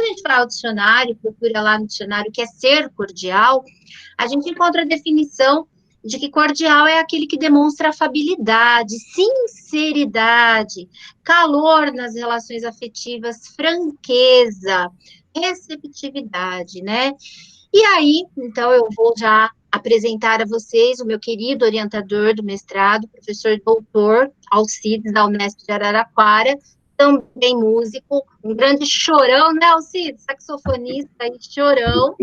a gente vai ao dicionário, procura lá no dicionário o que é ser cordial, a gente encontra a definição de que cordial é aquele que demonstra afabilidade, sinceridade, calor nas relações afetivas, franqueza, receptividade, né? E aí, então, eu vou já apresentar a vocês o meu querido orientador do mestrado, professor doutor Alcides, da Unesp de Araraquara, também músico, um grande chorão, né, Alcides? Saxofonista e chorão.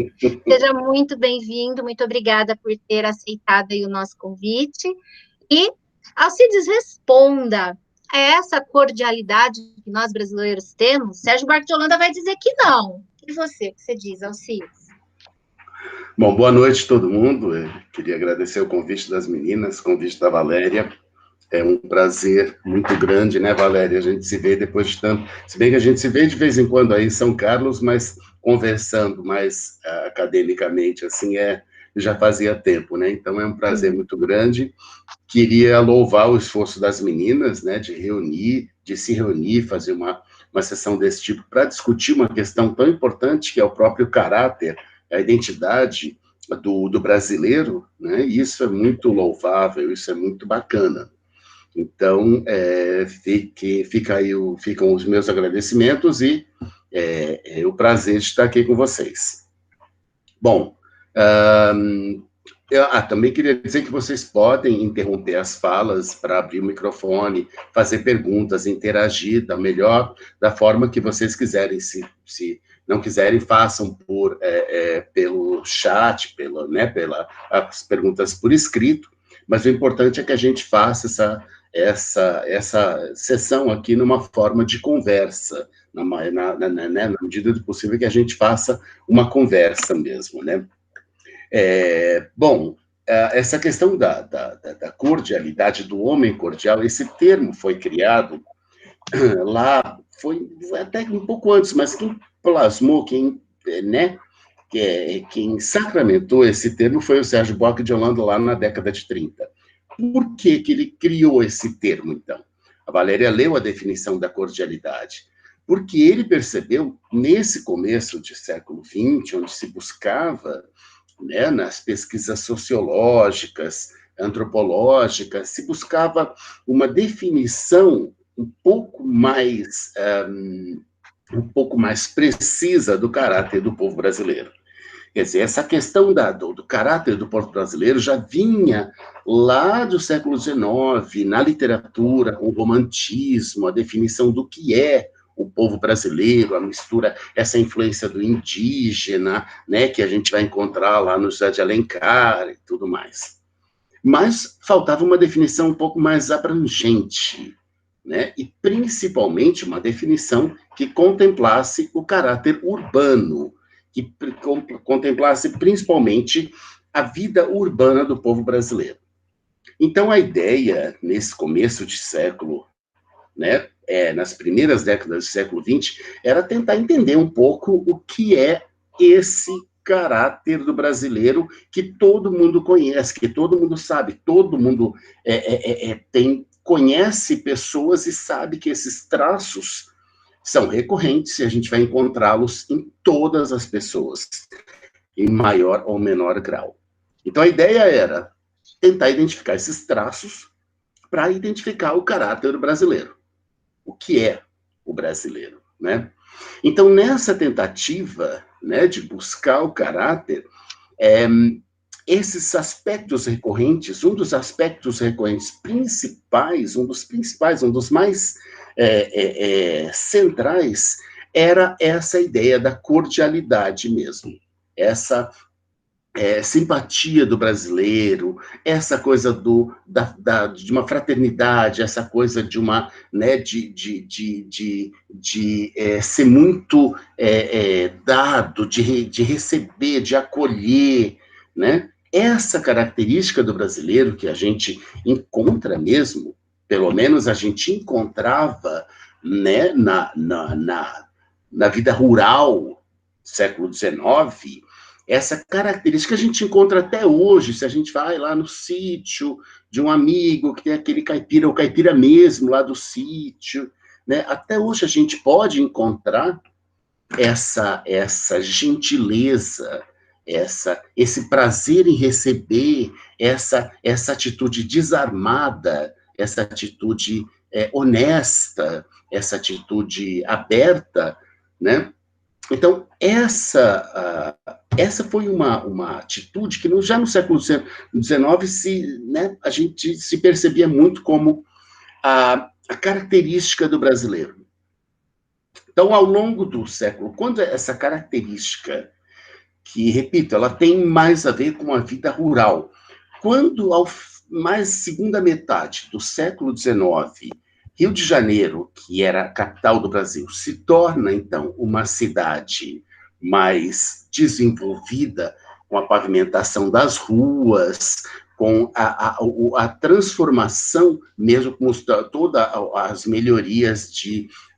Seja muito bem-vindo, muito obrigada por ter aceitado aí o nosso convite. E, Alcides, responda a essa cordialidade que nós brasileiros temos. Sérgio Buarque de Holanda vai dizer que não. E você, o que você diz, Alcides? Bom, boa noite a todo mundo. Eu queria agradecer o convite das meninas, o convite da Valéria. É um prazer muito grande, né, Valéria? A gente se vê depois de tanto... Se bem que a gente se vê de vez em quando aí em São Carlos, mas conversando mais academicamente, assim, já fazia tempo, né? Então é um prazer muito grande. Queria louvar o esforço das meninas, né, de se reunir, fazer uma sessão desse tipo para discutir uma questão tão importante que é o próprio caráter, a identidade do brasileiro, né? E isso é muito louvável, isso é muito bacana. Então, ficam os meus agradecimentos e o prazer de estar aqui com vocês. Bom, também queria dizer que vocês podem interromper as falas para abrir o microfone, fazer perguntas, interagir da forma que vocês quiserem. Se não quiserem, façam pelo chat, as perguntas por escrito, mas o importante é que a gente faça essa sessão aqui numa forma de conversa, na medida do possível que a gente faça uma conversa mesmo, né? Bom, essa questão da cordialidade, do homem cordial, esse termo foi criado lá, foi até um pouco antes, mas quem plasmou, quem sacramentou esse termo foi o Sérgio Buarque de Holanda lá na década de 30. Por que ele criou esse termo, então? A Valéria leu a definição da cordialidade. Porque ele percebeu, nesse começo do século XX, onde se buscava, né, nas pesquisas sociológicas, antropológicas, se buscava uma definição um pouco mais precisa do caráter do povo brasileiro. Quer dizer, essa questão do caráter do povo brasileiro já vinha lá do século XIX, na literatura, com o romantismo, a definição do que é o povo brasileiro, a mistura, essa influência do indígena, né, que a gente vai encontrar lá no José de Alencar e tudo mais. Mas faltava uma definição um pouco mais abrangente, né, e principalmente uma definição que contemplasse o caráter urbano, que contemplasse principalmente a vida urbana do povo brasileiro. Então, a ideia, nesse começo de século, né, nas primeiras décadas do século XX, era tentar entender um pouco o que é esse caráter do brasileiro que todo mundo conhece, que todo mundo sabe, todo mundo conhece pessoas e sabe que esses traços são recorrentes e a gente vai encontrá-los em todas as pessoas, em maior ou menor grau. Então, a ideia era tentar identificar esses traços para identificar o caráter do brasileiro. O que é o brasileiro, né? Então, nessa tentativa, né, de buscar o caráter, esses aspectos recorrentes, um dos aspectos recorrentes principais, um dos mais centrais, era essa ideia da cordialidade mesmo, essa simpatia do brasileiro, essa coisa de uma fraternidade, essa coisa de uma, né, de ser muito dado, de receber, de acolher, né? Essa característica do brasileiro que a gente encontra mesmo, pelo menos a gente encontrava, né, na vida rural do século XIX, essa característica a gente encontra até hoje, se a gente vai lá no sítio de um amigo que tem aquele caipira, o caipira mesmo lá do sítio, né? Até hoje a gente pode encontrar essa gentileza, esse prazer em receber, essa atitude desarmada, essa atitude honesta, essa atitude aberta, né? Então, essa foi uma atitude que já no século XIX a gente se percebia muito como a característica do brasileiro. Então, ao longo do século, quando essa característica, que, repito, ela tem mais a ver com a vida rural, quando, mais segunda metade do século XIX, Rio de Janeiro, que era a capital do Brasil, se torna, então, uma cidade mais desenvolvida, com a pavimentação das ruas, com a transformação, mesmo com todas as melhorias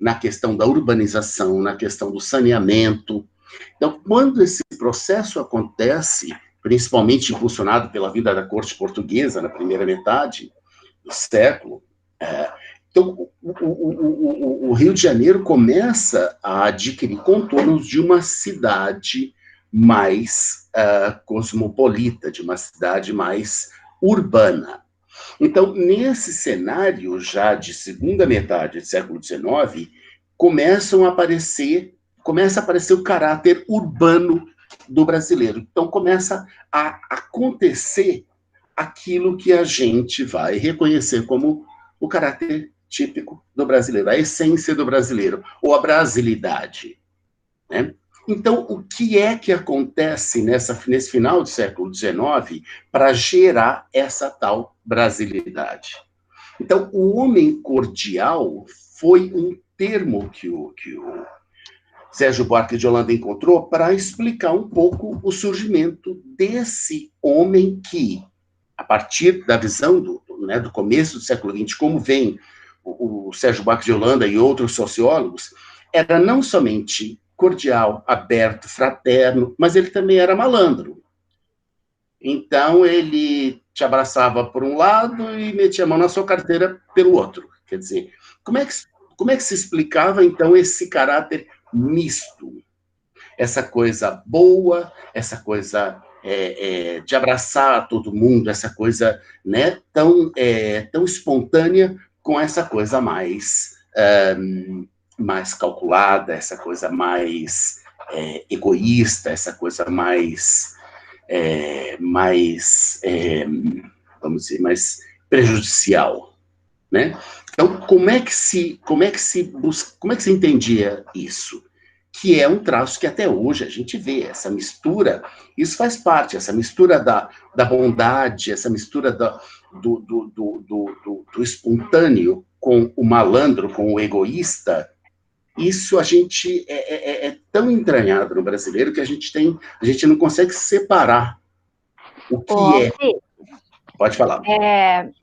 na questão da urbanização, na questão do saneamento. Então, quando esse processo acontece, principalmente impulsionado pela vinda da corte portuguesa na primeira metade do século, então, o Rio de Janeiro começa a adquirir contornos de uma cidade mais cosmopolita, de uma cidade mais urbana. Então, nesse cenário já de segunda metade do século XIX, começa a aparecer o caráter urbano do brasileiro. Então, começa a acontecer aquilo que a gente vai reconhecer como o caráter típico do brasileiro, a essência do brasileiro, ou a brasilidade, né? Então, o que é que acontece nesse final do século XIX para gerar essa tal brasilidade? Então, o homem cordial foi um termo que o Sérgio Buarque de Holanda encontrou para explicar um pouco o surgimento desse homem que, a partir da visão do começo do século XX, como vem o Sérgio Buarque de Holanda e outros sociólogos, era não somente cordial, aberto, fraterno, mas ele também era malandro. Então, ele te abraçava por um lado e metia a mão na sua carteira pelo outro. Quer dizer, como é que se explicava, então, esse caráter misto? Essa coisa boa, essa coisa de abraçar todo mundo, essa coisa, né, tão espontânea, com essa coisa mais calculada, essa coisa mais egoísta, essa coisa mais vamos dizer, mais prejudicial, né? Então, como é que se entendia isso? Que é um traço que até hoje a gente vê, essa mistura, isso faz parte, essa mistura da bondade, essa mistura do espontâneo com o malandro, com o egoísta. Isso a gente é tão entranhado no brasileiro que a gente não consegue separar o que é. Pode falar.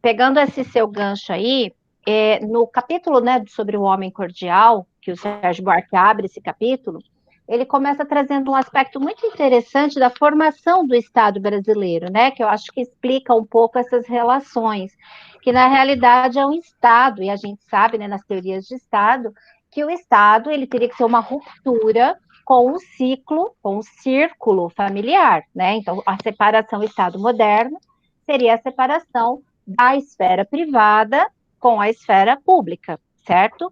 Pegando esse seu gancho aí, no capítulo, né, sobre o homem cordial, que o Sérgio Buarque abre esse capítulo, ele começa trazendo um aspecto muito interessante da formação do Estado brasileiro, né, que eu acho que explica um pouco essas relações, que na realidade é um Estado, e a gente sabe, né, nas teorias de Estado, que o Estado ele teria que ser uma ruptura com o círculo familiar, né, então a separação Estado moderno seria a separação da esfera privada com a esfera pública, certo?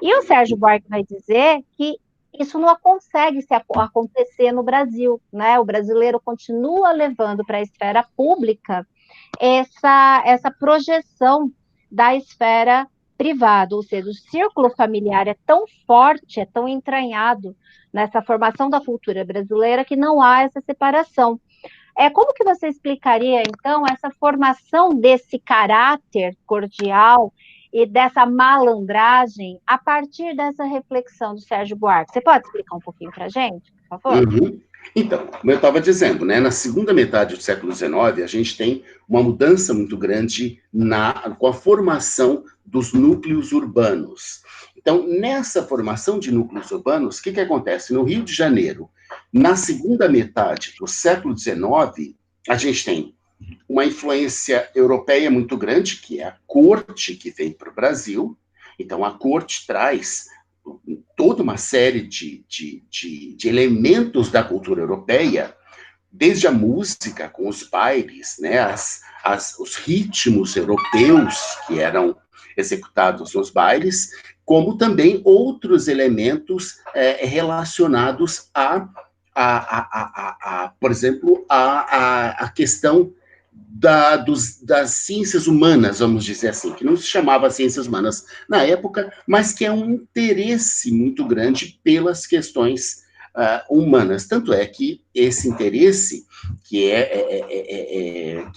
E o Sérgio Buarque vai dizer que isso não consegue acontecer no Brasil, né? O brasileiro continua levando para a esfera pública essa projeção da esfera privada, ou seja, o círculo familiar é tão forte, é tão entranhado nessa formação da cultura brasileira que não há essa separação. Como que você explicaria, então, essa formação desse caráter cordial e dessa malandragem a partir dessa reflexão do Sérgio Buarque? Você pode explicar um pouquinho para a gente, por favor? Uhum. Então, como eu estava dizendo, né, na segunda metade do século XIX, a gente tem uma mudança muito grande com a formação dos núcleos urbanos. Então, nessa formação de núcleos urbanos, o que acontece? No Rio de Janeiro, na segunda metade do século XIX, a gente tem uma influência europeia muito grande, que é a corte que vem para o Brasil. Então, a corte traz toda uma série de elementos da cultura europeia, desde a música, com os bailes, né, os ritmos europeus que eram executados nos bailes, como também outros elementos relacionados por exemplo, a questão das ciências humanas, vamos dizer assim, que não se chamava ciências humanas na época, mas que é um interesse muito grande pelas questões humanas. Tanto é que esse interesse, que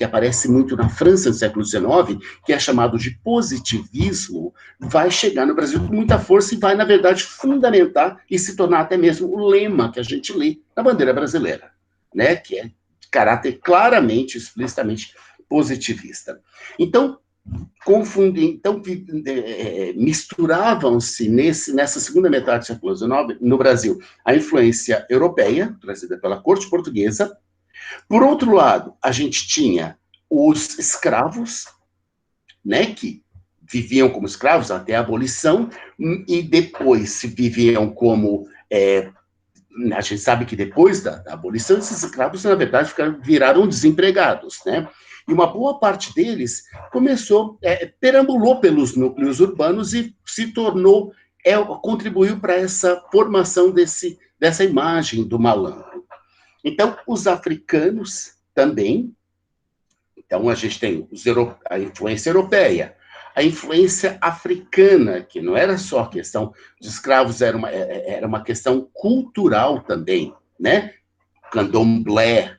aparece muito na França no século XIX, que é chamado de positivismo, vai chegar no Brasil com muita força e vai, na verdade, fundamentar e se tornar até mesmo o lema que a gente lê na bandeira brasileira, né? Que é de caráter claramente, explicitamente positivista. Então, misturavam-se nessa segunda metade do século XIX, no Brasil, a influência europeia, trazida pela corte portuguesa. Por outro lado, a gente tinha os escravos, né, que viviam como escravos até a abolição, e depois viviam como... a gente sabe que depois da abolição, esses escravos, na verdade, viraram desempregados, né? E uma boa parte deles perambulou pelos núcleos urbanos e se tornou, contribuiu para essa formação dessa imagem do malandro. Então, os africanos também. Então, a gente tem a influência europeia, a influência africana, que não era só a questão de escravos, era uma questão cultural também, né? Candomblé,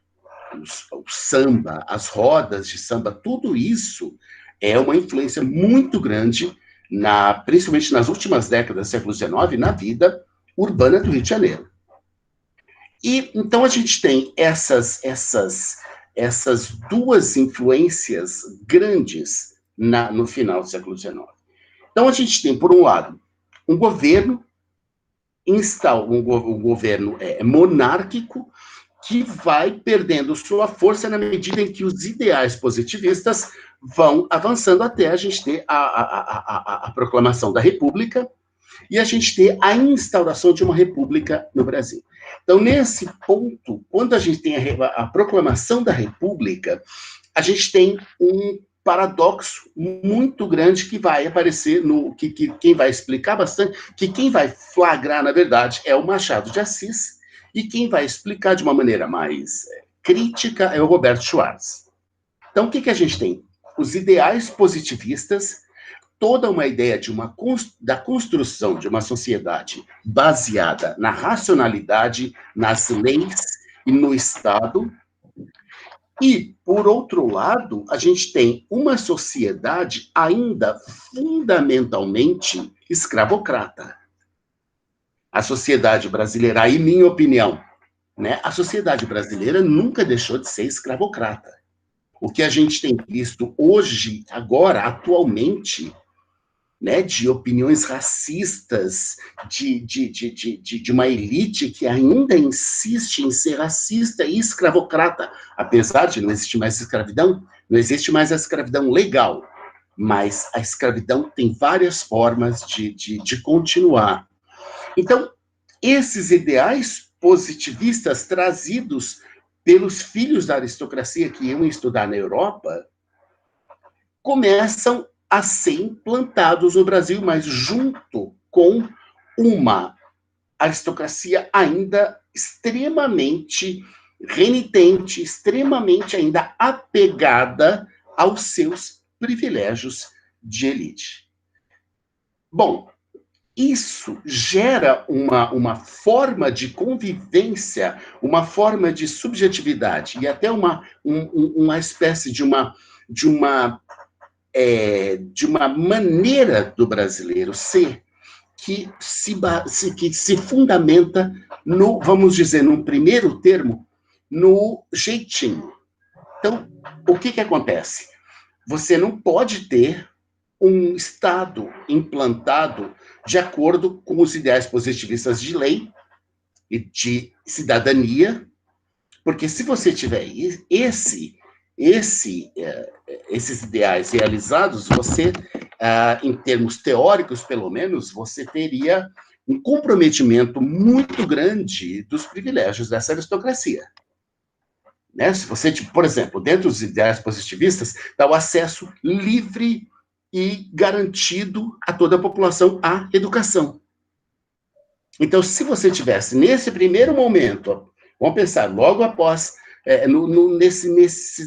o samba, as rodas de samba, tudo isso é uma influência muito grande, principalmente nas últimas décadas do século XIX, na vida urbana do Rio de Janeiro. E então a gente tem essas duas influências grandes no final do século XIX. Então a gente tem, por um lado, um governo monárquico, que vai perdendo sua força na medida em que os ideais positivistas vão avançando até a gente ter a proclamação da República e a gente ter a instauração de uma República no Brasil. Então, nesse ponto, quando a gente tem a proclamação da República, a gente tem um paradoxo muito grande que vai aparecer, que quem vai explicar bastante, que quem vai flagrar, na verdade, é o Machado de Assis, e quem vai explicar de uma maneira mais crítica é o Roberto Schwartz. Então, o que a gente tem? Os ideais positivistas, toda uma ideia da construção de uma sociedade baseada na racionalidade, nas leis e no Estado. E, por outro lado, a gente tem uma sociedade ainda fundamentalmente escravocrata. A sociedade brasileira, aí minha opinião, né? A sociedade brasileira nunca deixou de ser escravocrata. O que a gente tem visto hoje, agora, atualmente, né, de opiniões racistas, de uma elite que ainda insiste em ser racista e escravocrata, apesar de não existir mais escravidão, não existe mais a escravidão legal, mas a escravidão tem várias formas de continuar. Então, esses ideais positivistas trazidos pelos filhos da aristocracia que iam estudar na Europa começam a ser implantados no Brasil, mas junto com uma aristocracia ainda extremamente renitente, extremamente ainda apegada aos seus privilégios de elite. Bom, isso gera uma forma de convivência, uma forma de subjetividade e até uma espécie de uma maneira do brasileiro ser que se fundamenta vamos dizer, num primeiro termo, no jeitinho. Então, o que acontece? Você não pode ter um Estado implantado de acordo com os ideais positivistas de lei e de cidadania, porque se você tiver esses ideais realizados, você, em termos teóricos, pelo menos, você teria um comprometimento muito grande dos privilégios dessa aristocracia. Né? Se você, tipo, por exemplo, dentro dos ideais positivistas, dá o acesso livre e garantido a toda a população à educação. Então, se você tivesse, nesse primeiro momento, vamos pensar, logo após,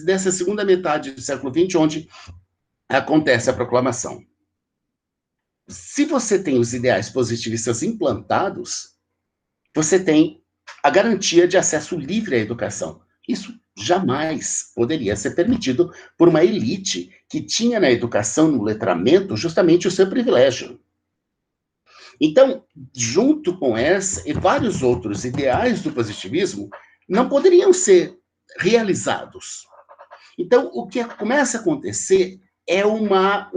nessa segunda metade do século XX, onde acontece a proclamação. Se você tem os ideais positivistas implantados, você tem a garantia de acesso livre à educação. Isso jamais poderia ser permitido por uma elite que tinha na educação, no letramento, justamente o seu privilégio. Então, junto com essa e vários outros ideais do positivismo, não poderiam ser realizados. Então, o que começa a acontecer é uma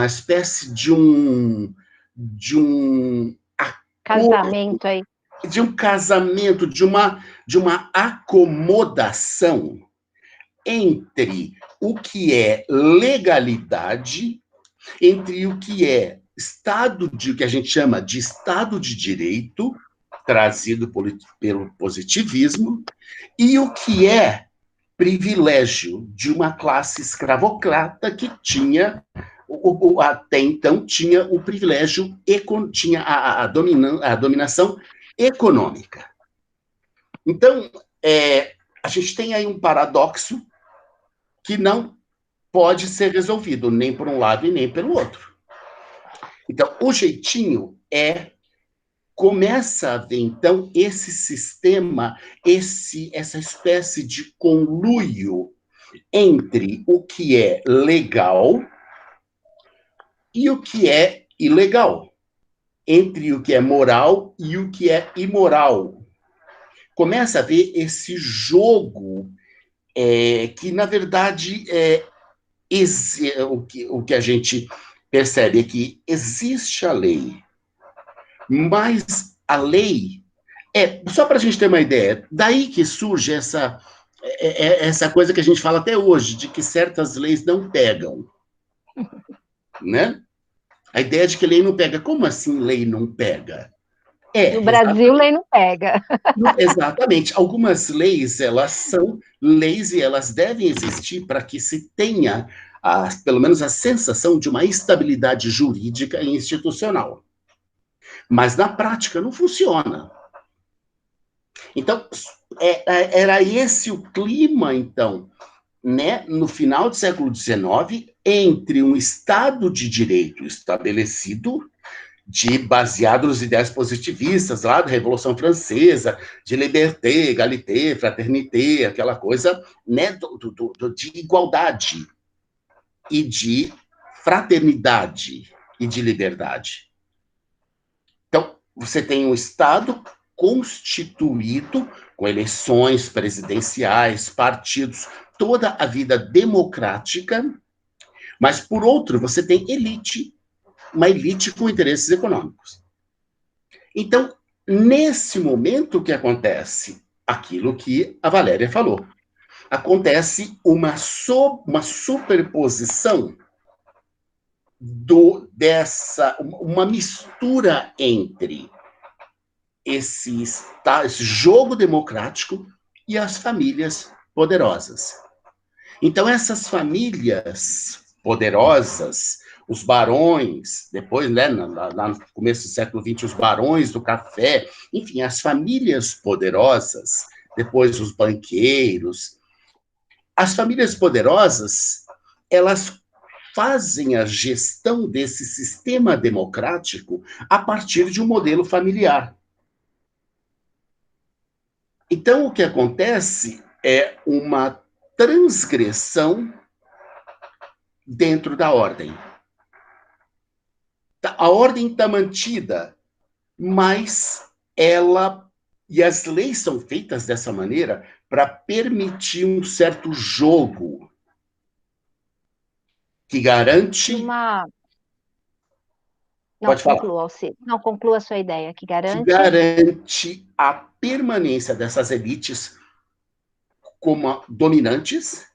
espécie de um casamento aí. De um casamento, de uma acomodação entre o que é legalidade, entre o que é o que a gente chama de Estado de Direito, trazido pelo positivismo, e o que é privilégio de uma classe escravocrata que tinha, até então, tinha o privilégio, tinha a dominação econômica. Então, a gente tem aí um paradoxo que não pode ser resolvido, nem por um lado e nem pelo outro. Então, o jeitinho começa a haver, então, esse sistema, essa espécie de conluio entre o que é legal e o que é ilegal, entre o que é moral e o que é imoral. Começa a haver esse jogo que, na verdade, o que a gente percebe é que existe a lei, mas a lei só para a gente ter uma ideia, daí que surge essa coisa que a gente fala até hoje, de que certas leis não pegam, né? A ideia de que lei não pega. Como assim lei não pega? No Brasil, lei não pega. Exatamente. Algumas leis, elas são leis e elas devem existir para que se tenha, pelo menos, a sensação de uma estabilidade jurídica e institucional. Mas, na prática, não funciona. Então, era esse o clima, então, né, no final do século XIX, entre um Estado de Direito estabelecido, baseado nos ideais positivistas lá da Revolução Francesa, de liberté, égalité, fraternité, aquela coisa, né, de igualdade e de fraternidade e de liberdade. Então, você tem um Estado constituído com eleições presidenciais, partidos, toda a vida democrática, mas, por outro, você tem uma elite com interesses econômicos. Então, nesse momento que acontece aquilo que a Valéria falou, acontece uma superposição uma mistura entre esse jogo democrático e as famílias poderosas. Então, essas famílias poderosas, os barões, depois, né, lá no começo do século XX, os barões do café, enfim, as famílias poderosas, depois os banqueiros. As famílias poderosas, elas fazem a gestão desse sistema democrático a partir de um modelo familiar. Então, o que acontece é uma transgressão dentro da ordem. A ordem está mantida, mas e as leis são feitas dessa maneira para permitir um certo jogo que garante... Não, Pode falar. conclua, Alcide. Não, conclua a sua ideia, que garante... Que garante a permanência dessas elites como dominantes,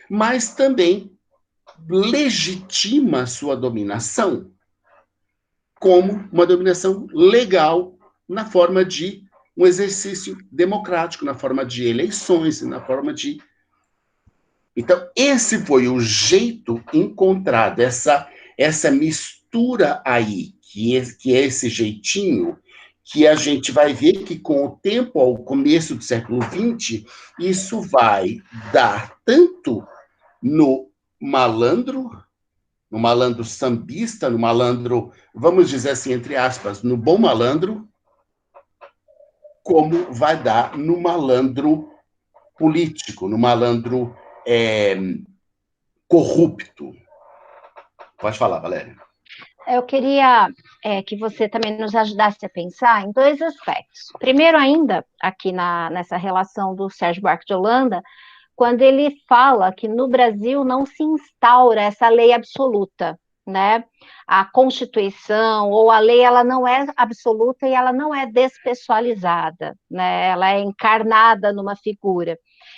mas também legitima sua dominação como uma dominação legal na forma de um exercício democrático, na forma de eleições, na forma de... Então, esse foi o jeito encontrado, essa mistura aí, que é esse jeitinho, que a gente vai ver que, com o tempo, ao começo do século XX, isso vai dar tanto no malandro sambista, no malandro, vamos dizer assim, entre aspas, no bom malandro, como vai dar no malandro político, no malandro corrupto. Pode falar, Valéria. Eu queria que você também nos ajudasse a pensar em dois aspectos. Primeiro, ainda, aqui nessa relação do Sérgio Buarque de Holanda, quando ele fala que no Brasil não se instaura essa lei absoluta, né? A Constituição ou a lei, ela não é absoluta e ela não é despessoalizada, né? Ela é encarnada numa figura.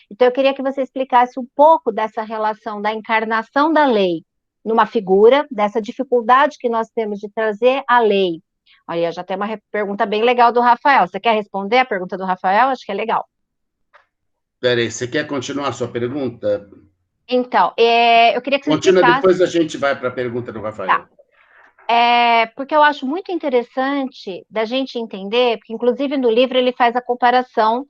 Então, eu queria que você explicasse um pouco dessa relação da encarnação da lei numa figura, dessa dificuldade que nós temos de trazer a lei. Olha, já tem uma pergunta bem legal do Rafael. Você quer responder a pergunta do Rafael? Acho que é legal. Peraí, você quer continuar a sua pergunta? Então, eu queria que você Continua, explicasse... depois a gente vai para a pergunta do Rafael. Tá. Porque eu acho muito interessante da gente entender, porque inclusive no livro ele faz a comparação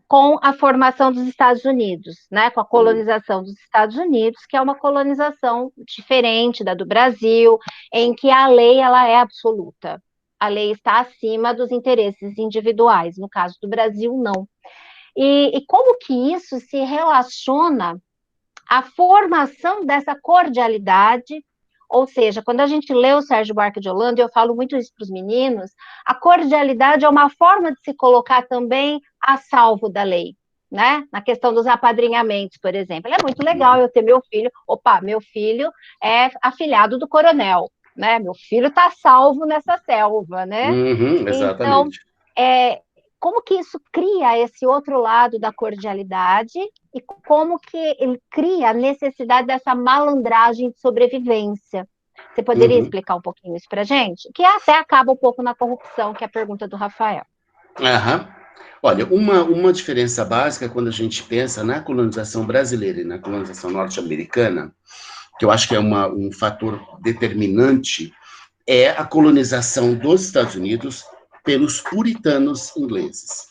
com a formação dos Estados Unidos, né, com a colonização dos Estados Unidos, que é uma colonização diferente da do Brasil, em que a lei ela é absoluta. A lei está acima dos interesses individuais, no caso do Brasil, não. E como que isso se relaciona à formação dessa cordialidade? Ou seja, quando a gente lê o Sérgio Buarque de Holanda, e eu falo muito isso para os meninos, a cordialidade é uma forma de se colocar também a salvo da lei, né? Na questão dos apadrinhamentos, por exemplo. É muito legal eu ter meu filho é afilhado do coronel, né? Meu filho está salvo nessa selva, né? Exatamente. Então, como que isso cria esse outro lado da cordialidade e como que ele cria a necessidade dessa malandragem de sobrevivência? Você poderia explicar um pouquinho isso para a gente? Que até acaba um pouco na corrupção, que é a pergunta do Rafael. Olha, uma diferença básica quando a gente pensa na colonização brasileira e na colonização norte-americana, que eu acho que é um fator determinante, é a colonização dos Estados Unidos pelos puritanos ingleses.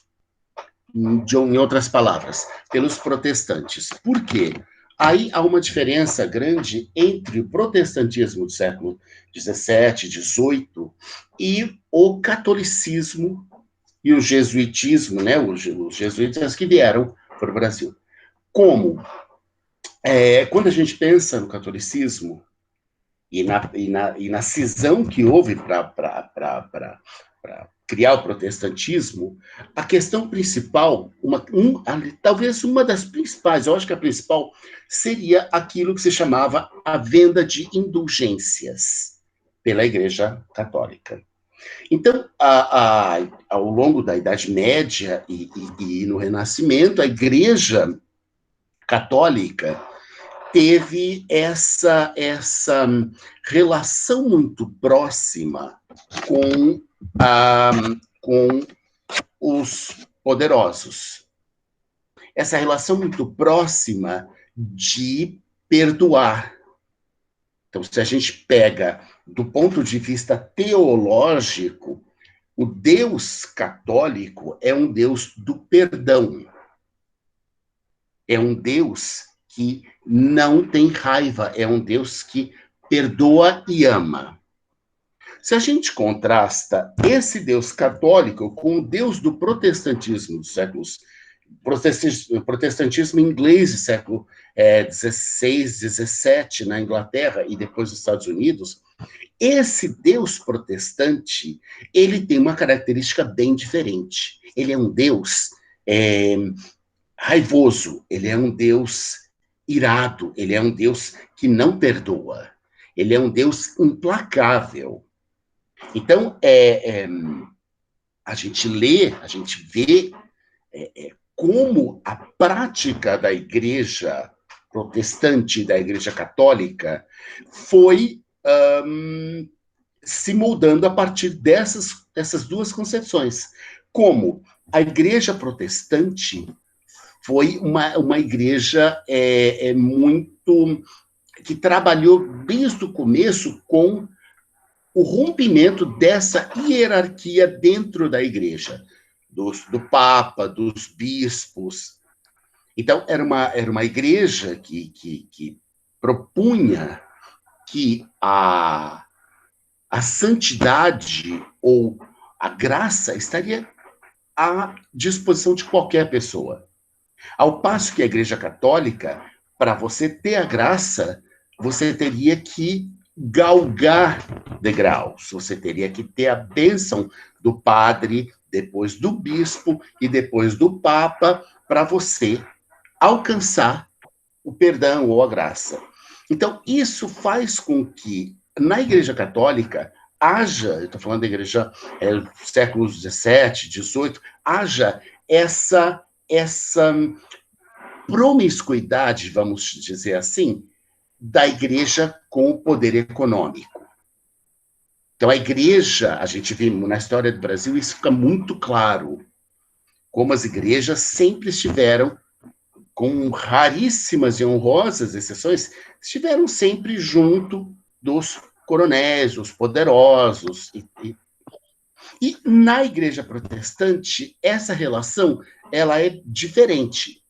Em outras palavras, pelos protestantes. Por quê? Aí há uma diferença grande entre o protestantismo do século XVII, XVIII e o catolicismo e o jesuitismo, né? Os jesuítas que vieram para o Brasil. Como? Quando a gente pensa no catolicismo e na cisão que houve para criar o protestantismo, a questão principal, talvez uma das principais, eu acho que a principal, seria aquilo que se chamava a venda de indulgências pela Igreja Católica. Então, ao longo da Idade Média e no Renascimento, a Igreja Católica teve essa relação muito próxima com os poderosos. Essa relação muito próxima de perdoar. Então, se a gente pega do ponto de vista teológico, o Deus católico é um Deus do perdão. É um Deus que não tem raiva, é um Deus que perdoa e ama. Se a gente contrasta esse Deus católico com o Deus do protestantismo dos séculos, protestantismo inglês do século XVI, XVII na Inglaterra e depois nos Estados Unidos, esse Deus protestante, ele tem uma característica bem diferente. Ele é um Deus raivoso, ele é um Deus irado, ele é um Deus que não perdoa, ele é um Deus implacável. Então, a gente lê, a gente vê como a prática da Igreja protestante, da Igreja Católica, foi se moldando a partir dessas duas concepções. Como a igreja protestante foi uma igreja muito... que trabalhou desde o começo com o rompimento dessa hierarquia dentro da igreja, do Papa, dos bispos. Então, era uma igreja que propunha que a santidade ou a graça estaria à disposição de qualquer pessoa. Ao passo que a Igreja Católica, para você ter a graça, você teria que galgar degraus, você teria que ter a bênção do padre, depois do bispo e depois do papa, para você alcançar o perdão ou a graça. Então, isso faz com que, na Igreja Católica, haja, eu estou falando da Igreja séculos XVII, XVIII, haja essa promiscuidade, vamos dizer assim, da igreja com o poder econômico. Então, a igreja, a gente vê na história do Brasil, isso fica muito claro, como as igrejas sempre estiveram, com raríssimas e honrosas exceções, estiveram sempre junto dos coronéis, dos poderosos. E na igreja protestante, essa relação ela é diferente.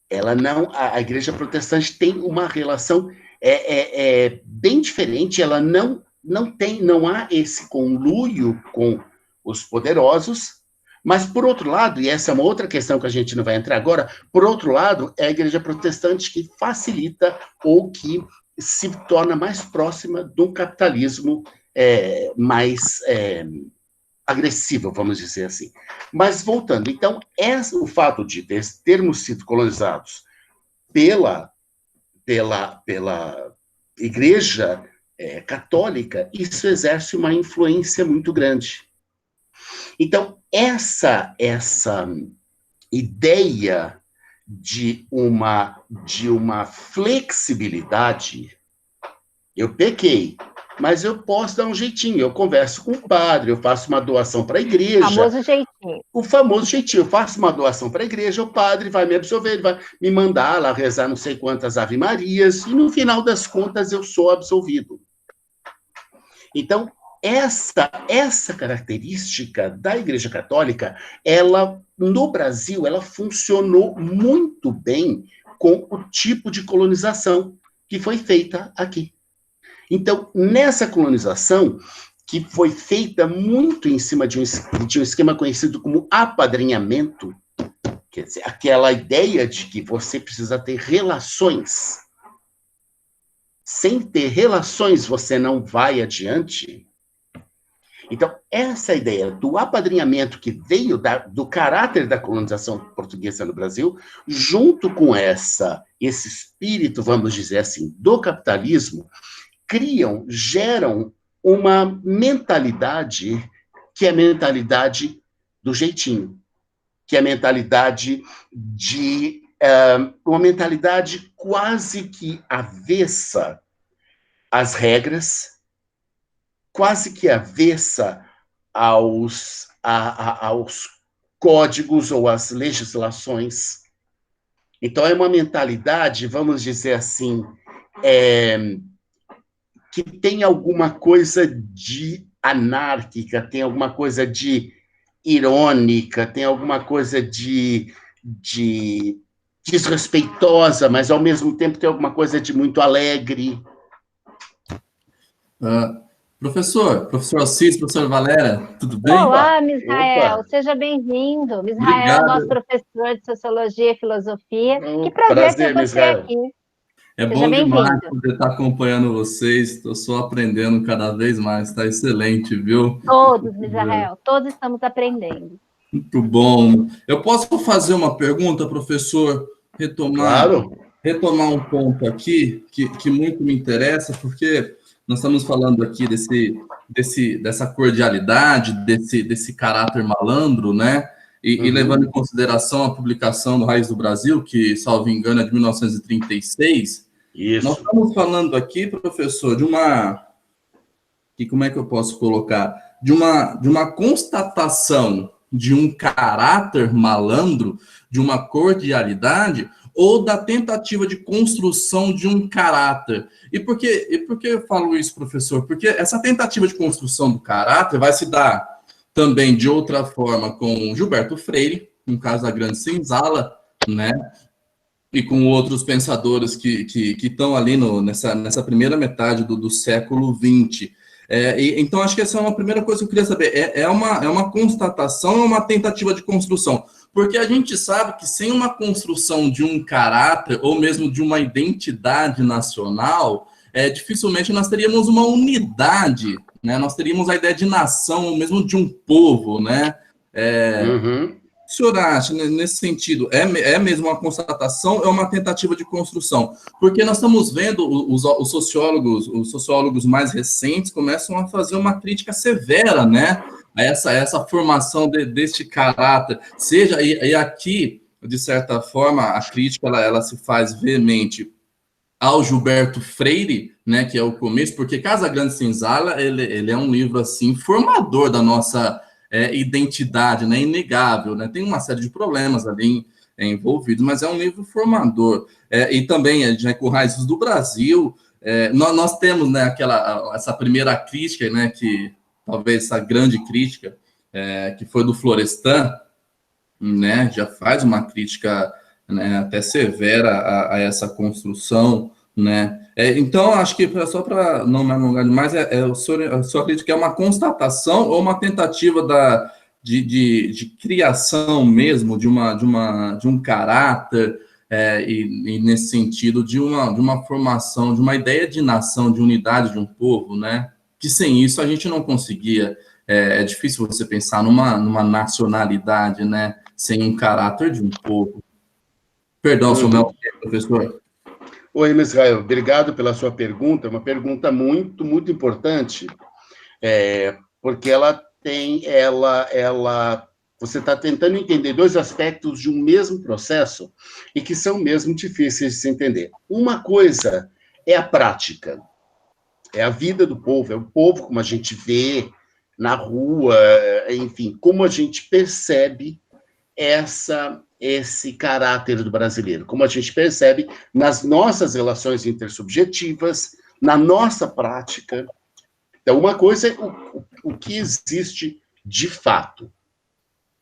Ela não, a igreja protestante tem uma relação bem diferente, ela não há esse conluio com os poderosos, mas, por outro lado, e essa é uma outra questão que a gente não vai entrar agora, por outro lado, é a igreja protestante que facilita ou que se torna mais próxima do capitalismo mais agressivo, vamos dizer assim. Mas, voltando, então, o fato de termos sido colonizados pela Igreja Católica, isso exerce uma influência muito grande. Então, essa ideia de uma flexibilidade, eu pequei, mas eu posso dar um jeitinho, eu converso com o padre, eu faço uma doação para a igreja. O famoso jeitinho. O famoso jeitinho, eu faço uma doação para a igreja, o padre vai me absolver, ele vai me mandar lá rezar não sei quantas Ave Marias, e no final das contas eu sou absolvido. Então, essa característica da Igreja Católica, ela, no Brasil, ela funcionou muito bem com o tipo de colonização que foi feita aqui. Então, nessa colonização, que foi feita muito em cima de um esquema conhecido como apadrinhamento, quer dizer, aquela ideia de que você precisa ter relações. Sem ter relações, você não vai adiante. Então, essa ideia do apadrinhamento que veio do caráter da colonização portuguesa no Brasil, junto com esse espírito, vamos dizer assim, do capitalismo, geram uma mentalidade que é a mentalidade do jeitinho, que é a mentalidade uma mentalidade quase que avessa às regras, quase que avessa aos códigos ou às legislações. Então, é uma mentalidade, vamos dizer assim, que tem alguma coisa de anárquica, tem alguma coisa de irônica, tem alguma coisa de desrespeitosa, mas, ao mesmo tempo, tem alguma coisa de muito alegre. Professor Assis, professor Valéria, tudo bem? Olá, Misrael, seja bem-vindo. Misrael, nosso professor de Sociologia e Filosofia. Que prazer ter você aqui. É bom demais poder estar acompanhando vocês, estou só aprendendo cada vez mais, está excelente, viu? Todos, Misrael, todos estamos aprendendo. Muito bom. Eu posso fazer uma pergunta, professor? Retomar um ponto aqui que muito me interessa, porque nós estamos falando aqui dessa cordialidade, desse caráter malandro, né? E levando em consideração a publicação do Raiz do Brasil, que, salvo engano, é de 1936. Isso. Nós estamos falando aqui, professor, de uma que como é que eu posso colocar? De uma constatação de um caráter malandro, de uma cordialidade, ou da tentativa de construção de um caráter. E por que eu falo isso, professor? Porque essa tentativa de construção do caráter vai se dar também de outra forma com Gilberto Freire, no caso da Grande Senzala, né? E com outros pensadores que estão ali nessa primeira metade do século XX. Então, acho que essa é uma primeira coisa que eu queria saber. É uma constatação, é uma tentativa de construção? Porque a gente sabe que sem uma construção de um caráter, ou mesmo de uma identidade nacional, dificilmente nós teríamos uma unidade, né? Nós teríamos a ideia de nação, ou mesmo de um povo, né? O senhor acha, nesse sentido, é mesmo uma constatação ou é uma tentativa de construção? Porque nós estamos vendo os sociólogos mais recentes começam a fazer uma crítica severa, né? A essa formação deste caráter. E aqui, de certa forma, a crítica ela se faz veemente ao Gilberto Freire, né, que é o começo, porque Casa Grande Senzala, ele é um livro, assim, formador da nossa identidade, né, inegável, né, tem uma série de problemas ali envolvidos, mas é um livro formador, e também já com raízes do Brasil, nós temos, né, essa primeira crítica, né, que talvez essa grande crítica, que foi do Florestan, né, já faz uma crítica, né, até severa a essa construção, né? Então, acho que só para não me alongar demais, a sua crítica é uma constatação ou uma tentativa de criação mesmo de um caráter, e nesse sentido de uma formação, de uma ideia de nação, de unidade de um povo, né? Que sem isso a gente não conseguia. É difícil você pensar numa nacionalidade, né? Sem um caráter de um povo. Perdão, Samuel, professor. Oi, Israel, obrigado pela sua pergunta, é uma pergunta muito, muito importante, porque você está tentando entender dois aspectos de um mesmo processo e que são mesmo difíceis de se entender. Uma coisa é a prática, é a vida do povo, é o povo como a gente vê na rua, enfim, como a gente percebe esse caráter do brasileiro, como a gente percebe nas nossas relações intersubjetivas, na nossa prática. Então, uma coisa é o que existe de fato.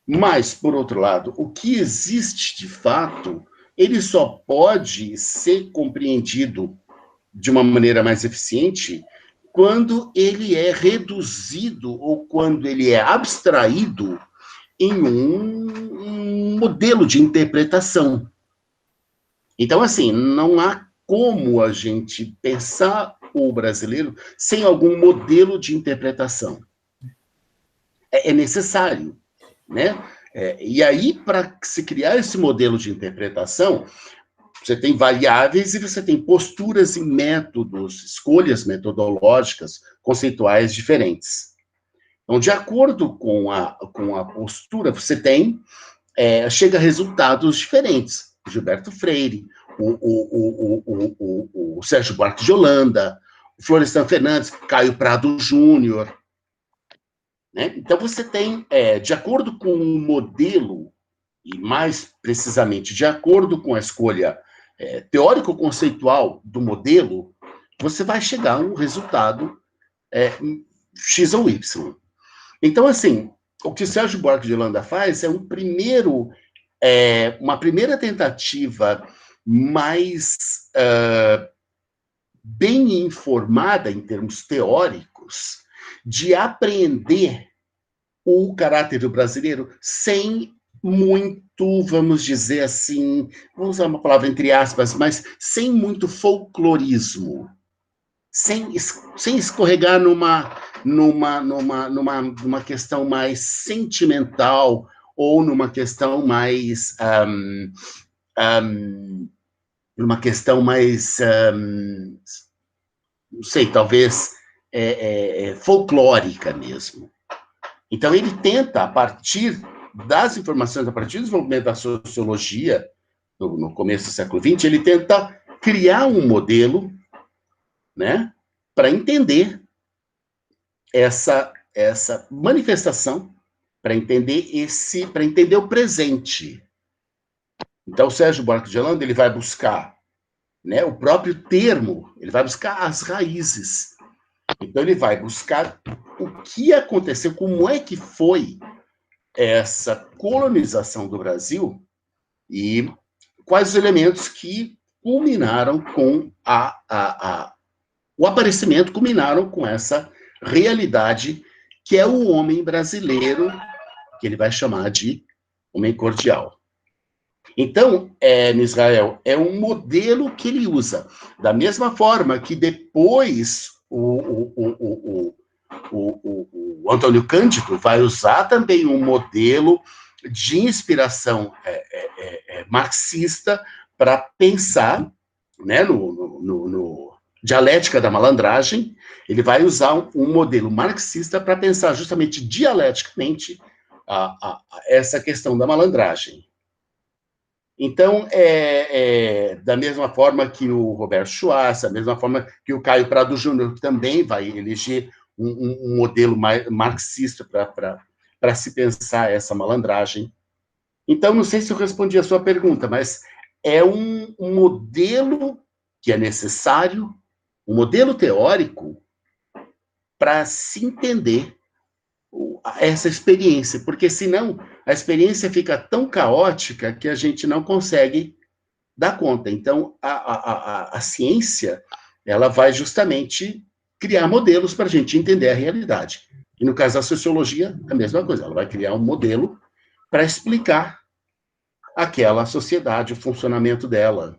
Mas, por outro lado, o que existe de fato, ele só pode ser compreendido de uma maneira mais eficiente quando ele é reduzido ou quando ele é abstraído em um modelo de interpretação. Então, assim, não há como a gente pensar o brasileiro sem algum modelo de interpretação. É necessário, né? E aí, para se criar esse modelo de interpretação, você tem variáveis e você tem posturas e métodos, escolhas metodológicas, conceituais diferentes. Então, de acordo com a postura, você chega a resultados diferentes. Gilberto Freire, o Sérgio Buarque de Holanda, o Florestan Fernandes, Caio Prado Júnior. Né? Então, você tem, de acordo com o modelo, e mais precisamente, de acordo com a escolha teórico-conceitual do modelo, você vai chegar a um resultado X ou Y. Então, assim, o que o Sérgio Buarque de Holanda faz é uma primeira tentativa mais bem informada em termos teóricos de apreender o caráter do brasileiro sem muito, vamos dizer assim, vamos usar uma palavra entre aspas, mas sem muito folclorismo, sem escorregar numa questão mais sentimental ou numa questão mais não sei, talvez folclórica mesmo. Então, ele tenta, a partir das informações, a partir do desenvolvimento da sociologia, no começo do século XX, ele tenta criar um modelo, né, para entender essa manifestação para entender o presente. Então, o Sérgio Buarque de Holanda, ele vai buscar, né, o próprio termo, ele vai buscar as raízes. Então, ele vai buscar o que aconteceu, como é que foi essa colonização do Brasil e quais os elementos que culminaram com o aparecimento, culminaram com essa realidade que é o homem brasileiro, que ele vai chamar de homem cordial. Então, Israel, é um modelo que ele usa. Da mesma forma que depois o Antônio Cândido vai usar também um modelo de inspiração marxista para pensar, né, no Dialética da Malandragem. Ele vai usar um modelo marxista para pensar justamente dialeticamente essa questão da malandragem. Então, da mesma forma que o Roberto Schwartz, da mesma forma que o Caio Prado Júnior também vai eleger um modelo marxista para se pensar essa malandragem. Então, não sei se eu respondi a sua pergunta, mas é um modelo que é necessário, um modelo teórico para se entender essa experiência, porque senão a experiência fica tão caótica que a gente não consegue dar conta. Então, a ciência, ela vai justamente criar modelos para a gente entender a realidade. E no caso da sociologia, a mesma coisa, ela vai criar um modelo para explicar aquela sociedade, o funcionamento dela.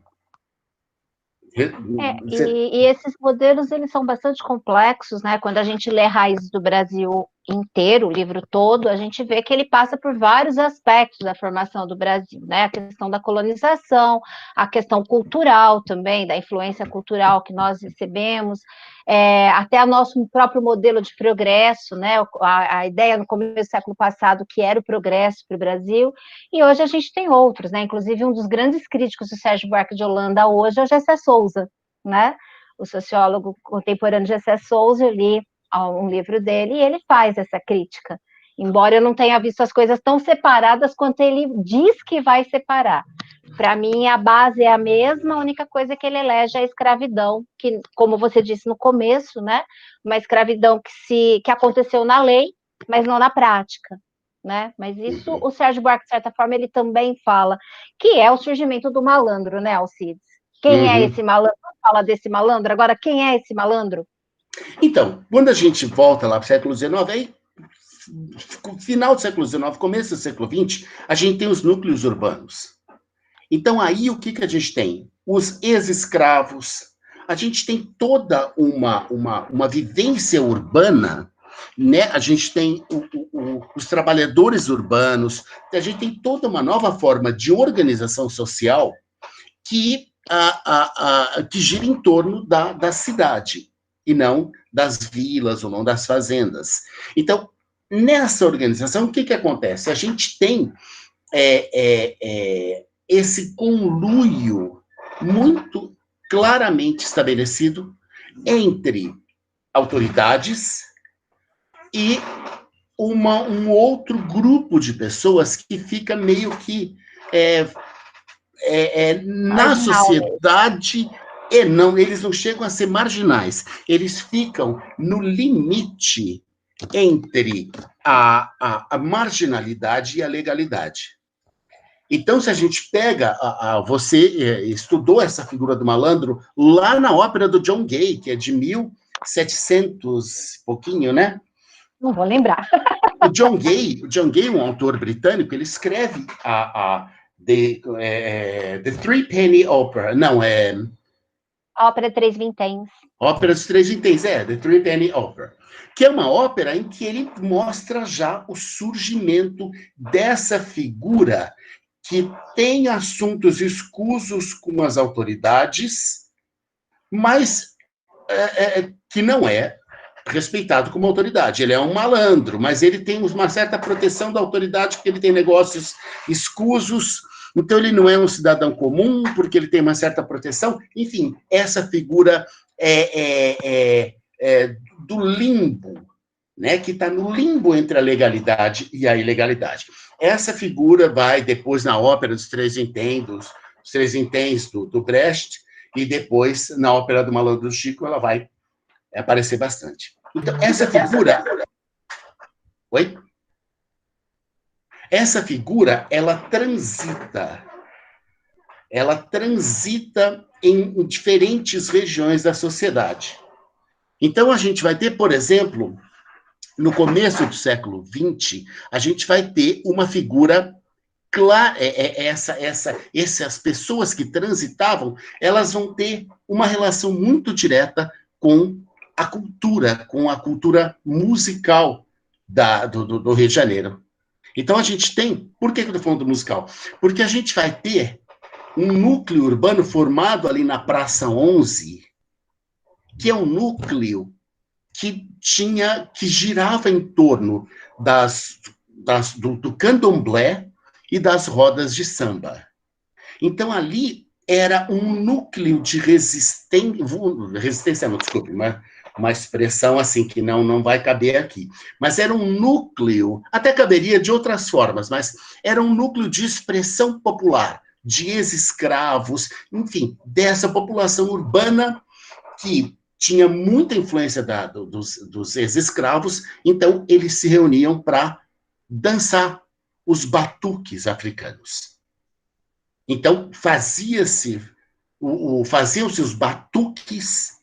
E esses modelos, eles são bastante complexos, né? Quando a gente lê Raízes do Brasil inteiro, o livro todo, a gente vê que ele passa por vários aspectos da formação do Brasil, né? A questão da colonização, a questão cultural também, da influência cultural que nós recebemos, até o nosso próprio modelo de progresso, né? A ideia no começo do século passado que era o progresso para o Brasil, e hoje a gente tem outros, né? Inclusive um dos grandes críticos do Sérgio Buarque de Holanda hoje é o Gessé Souza, né? O sociólogo contemporâneo Gessé Souza, eu li um livro dele e ele faz essa crítica, embora eu não tenha visto as coisas tão separadas quanto ele diz que vai separar. Para mim, a base é a mesma, a única coisa que ele elege é a escravidão, que, como você disse no começo, né, uma escravidão que aconteceu na lei, mas não na prática, né? Mas isso o Sérgio Buarque, de certa forma, ele também fala, que é o surgimento do malandro, né, Alcides? Quem é esse malandro? Fala desse malandro, agora quem é esse malandro? Então, quando a gente volta lá para o século XIX, aí, final do século XIX, começo do século XX, a gente tem os núcleos urbanos. Então, aí, o que a gente tem? Os ex-escravos, a gente tem toda uma vivência urbana, né? A gente tem os trabalhadores urbanos, a gente tem toda uma nova forma de organização social que gira em torno da cidade, e não das vilas ou não das fazendas. Então, nessa organização, o que acontece? A gente tem esse conluio muito claramente estabelecido entre autoridades e um outro grupo de pessoas que fica meio que na sociedade. Não, eles não chegam a ser marginais, eles ficam no limite entre a marginalidade e a legalidade. Então, se a gente pega, você estudou essa figura do malandro lá na ópera do John Gay, que é de 1700 pouquinho, né? Não vou lembrar. O John Gay, um autor britânico, ele escreve The Three Penny Opera, A Ópera Três Vinténs. Ópera dos Três Vinténs, The Three Penny Opera, que é uma ópera em que ele mostra já o surgimento dessa figura que tem assuntos escusos com as autoridades, mas que não é respeitado como autoridade. Ele é um malandro, mas ele tem uma certa proteção da autoridade, porque ele tem negócios escusos. Então, ele não é um cidadão comum, porque ele tem uma certa proteção. Enfim, essa figura do limbo né, que está no limbo entre a legalidade e a ilegalidade. Essa figura vai depois na ópera dos Três Vinténs, do Brecht, e depois na ópera do Malandro Chico ela vai aparecer bastante. Então, essa figura... Oi? Essa figura, ela transita em diferentes regiões da sociedade. Então, a gente vai ter, por exemplo, no começo do século XX, a gente vai ter uma figura clara, essas pessoas que transitavam, elas vão ter uma relação muito direta com a cultura musical do Rio de Janeiro. Então, a gente tem... Por que eu estou falando do musical? Porque a gente vai ter um núcleo urbano formado ali na Praça 11, que é um núcleo que girava em torno do candomblé e das rodas de samba. Então, ali era um núcleo de resistência, não, desculpe, uma expressão assim que não vai caber aqui, mas era um núcleo, até caberia de outras formas, mas era um núcleo de expressão popular, de ex-escravos, enfim, dessa população urbana que tinha muita influência dos ex-escravos, então eles se reuniam para dançar os batuques africanos. Então, faziam-se os batuques,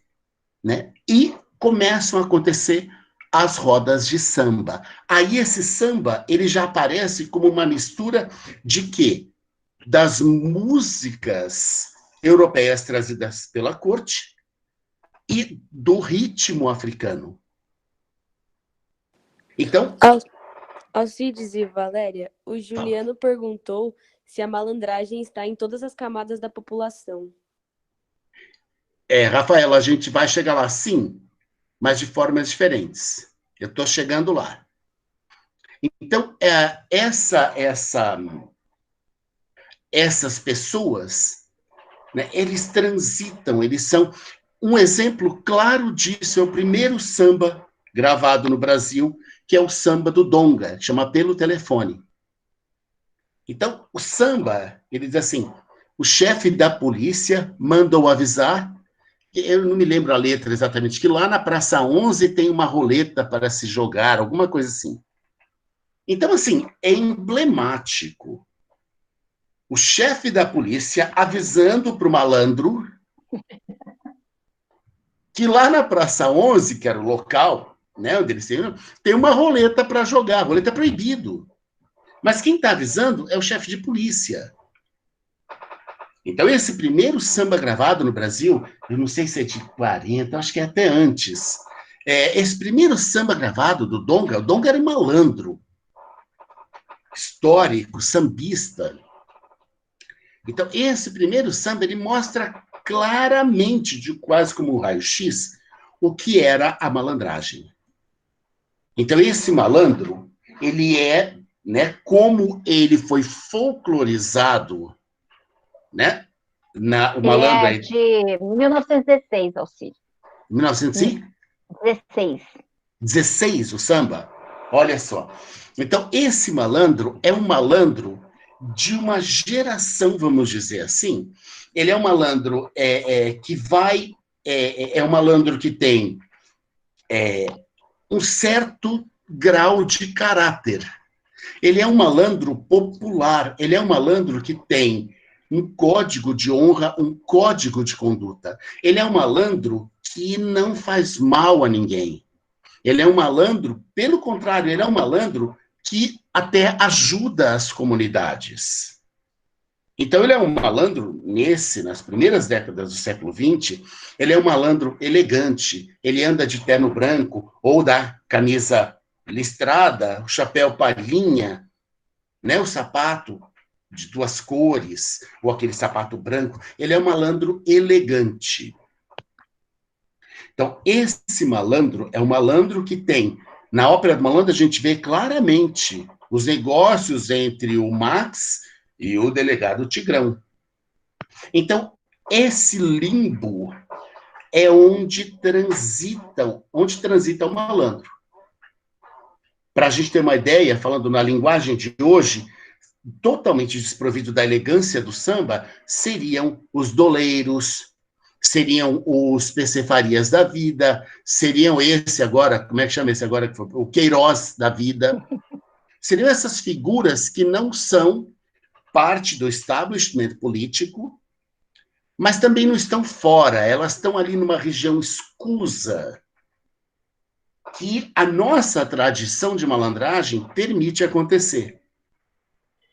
né, e começam a acontecer as rodas de samba. Aí esse samba, ele já aparece como uma mistura de quê? Das músicas europeias trazidas pela corte e do ritmo africano. Então... Alcides e Valéria, o Juliano perguntou se a malandragem está em todas as camadas da população. Rafaela, a gente vai chegar lá sim, mas de formas diferentes. Eu estou chegando lá. Então, essas pessoas, né, eles transitam, eles são... Um exemplo claro disso é o primeiro samba gravado no Brasil, que é o samba do Donga, chama Pelo Telefone. Então, o samba, ele diz assim, o chefe da polícia mandou avisar, eu não me lembro a letra exatamente, que lá na Praça 11 tem uma roleta para se jogar, alguma coisa assim. Então, assim, é emblemático. O chefe da polícia avisando para o malandro que lá na Praça 11, que era o local, né, onde eles tem uma roleta para jogar, roleta é proibido. Mas quem está avisando é o chefe de polícia. Então, esse primeiro samba gravado no Brasil, eu não sei se é de 40, acho que é até antes. Esse primeiro samba gravado do Donga, o Donga era um malandro, histórico, sambista. Então, esse primeiro samba, ele mostra claramente, quase como um raio-x, o que era a malandragem. Então, esse malandro, ele é, né, como ele foi folclorizado, né? O malandro é de 1916, Alcide. 1916? 16, o samba? Olha só. Então, esse malandro é um malandro de uma geração, vamos dizer assim. Ele é um malandro que vai... É um malandro que tem um certo grau de caráter. Ele é um malandro popular. Ele é um malandro que tem um código de honra, um código de conduta. Ele é um malandro que não faz mal a ninguém. Ele é um malandro, pelo contrário, ele é um malandro que até ajuda as comunidades. Então, ele é um malandro, nas primeiras décadas do século XX, ele é um malandro elegante, ele anda de terno branco, ou da camisa listrada, o chapéu palhinha, né, o sapato de 2 cores, ou aquele sapato branco, ele é um malandro elegante. Então, esse malandro é um malandro que tem... Na Ópera do Malandro, a gente vê claramente os negócios entre o Max e o delegado Tigrão. Então, esse limbo é onde transita o malandro. Para a gente ter uma ideia, falando na linguagem de hoje, totalmente desprovido da elegância do samba, seriam os doleiros, seriam os PC Farias da vida, seriam esse agora, como é que chama esse agora? O Queiroz da vida. Seriam essas figuras que não são parte do establishment político, mas também não estão fora, elas estão ali numa região escusa, que a nossa tradição de malandragem permite acontecer.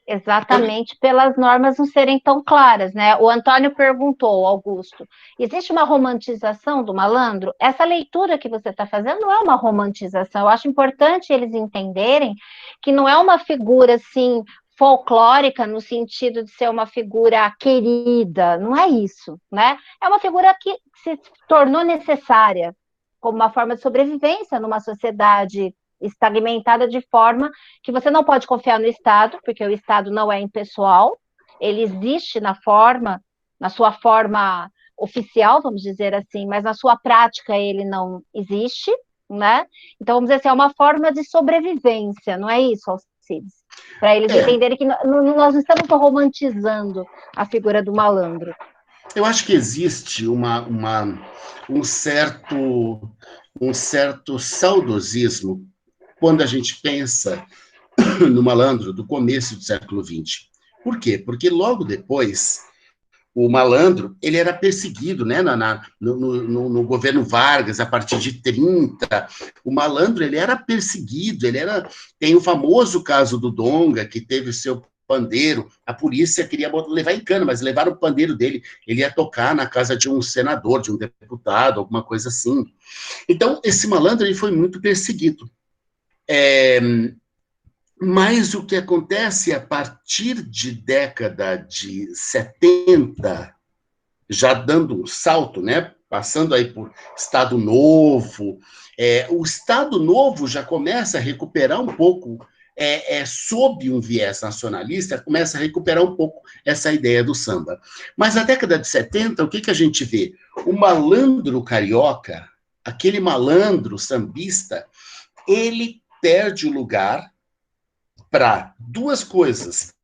Exatamente, pelas normas não serem tão claras, né? O Antônio perguntou, Augusto, existe uma romantização do malandro? Essa leitura que você está fazendo não é uma romantização. Eu acho importante eles entenderem que não é uma figura, assim, folclórica, no sentido de ser uma figura querida, não é isso, né? É uma figura que se tornou necessária como uma forma de sobrevivência numa sociedade estagmentada, de forma que você não pode confiar no Estado, porque o Estado não é impessoal, ele existe na sua forma oficial, vamos dizer assim, mas na sua prática ele não existe, né? Então, vamos dizer assim, é uma forma de sobrevivência, não é isso, Alcides? Para eles entenderem que nós não estamos romantizando a figura do malandro. Eu acho que existe um certo saudosismo quando a gente pensa no malandro do começo do século XX. Por quê? Porque logo depois, o malandro ele era perseguido, né, no governo Vargas, a partir de 30. O malandro ele era perseguido, tem o famoso caso do Donga, que teve o seu pandeiro, a polícia queria levar em cana, mas levaram o pandeiro dele, ele ia tocar na casa de um senador, de um deputado, alguma coisa assim. Então, esse malandro ele foi muito perseguido. Mas o que acontece a partir de década de 70, já dando um salto, né, passando aí por Estado Novo, o Estado Novo já começa a recuperar um pouco, sob um viés nacionalista, começa a recuperar um pouco essa ideia do samba. Mas na década de 70, o que a gente vê? O malandro carioca, aquele malandro sambista, ele perde o lugar para duas coisas.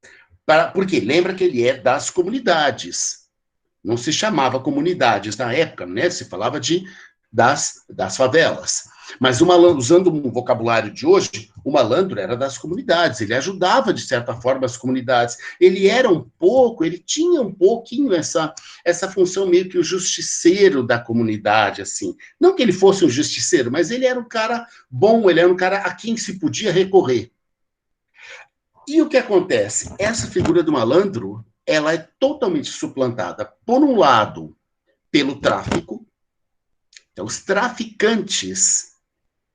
Porque lembra que ele é das comunidades. Não se chamava comunidades na época, né? Se falava das favelas. Mas o malandro, usando o vocabulário de hoje, o malandro era das comunidades, ele ajudava, de certa forma, as comunidades. Ele tinha um pouquinho essa função meio que o justiceiro da comunidade, assim. Não que ele fosse um justiceiro, mas ele era um cara bom, ele era um cara a quem se podia recorrer. E o que acontece? Essa figura do malandro, ela é totalmente suplantada, por um lado, pelo tráfico. Então, os traficantes,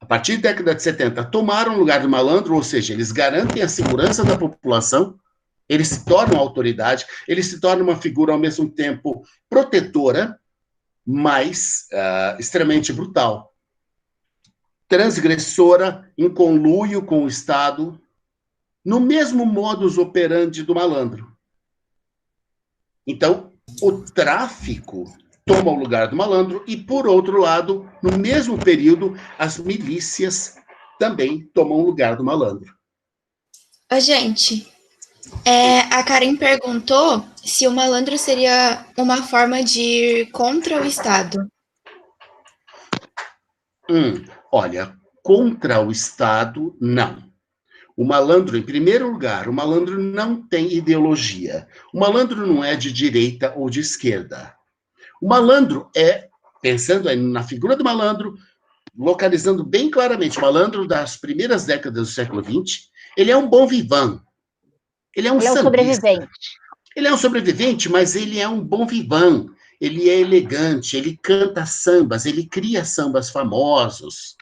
a partir da década de 70, tomaram o lugar do malandro, ou seja, eles garantem a segurança da população, eles se tornam autoridade, eles se tornam uma figura, ao mesmo tempo, protetora, mas extremamente brutal. Transgressora, em conluio com o Estado, no mesmo modus operandi do malandro. Então, o tráfico toma o lugar do malandro e, por outro lado, no mesmo período, as milícias também tomam o lugar do malandro. Ô, gente, a Karen perguntou se o malandro seria uma forma de ir contra o Estado. Olha, contra o Estado, não. O malandro, em primeiro lugar, o malandro não tem ideologia. O malandro não é de direita ou de esquerda. O malandro pensando na figura do malandro, localizando bem claramente o malandro das primeiras décadas do século XX, ele é um bom vivant. Ele é um sobrevivente. Ele é um sobrevivente, mas ele é um bom vivant. Ele é elegante, ele canta sambas, ele cria sambas famosos.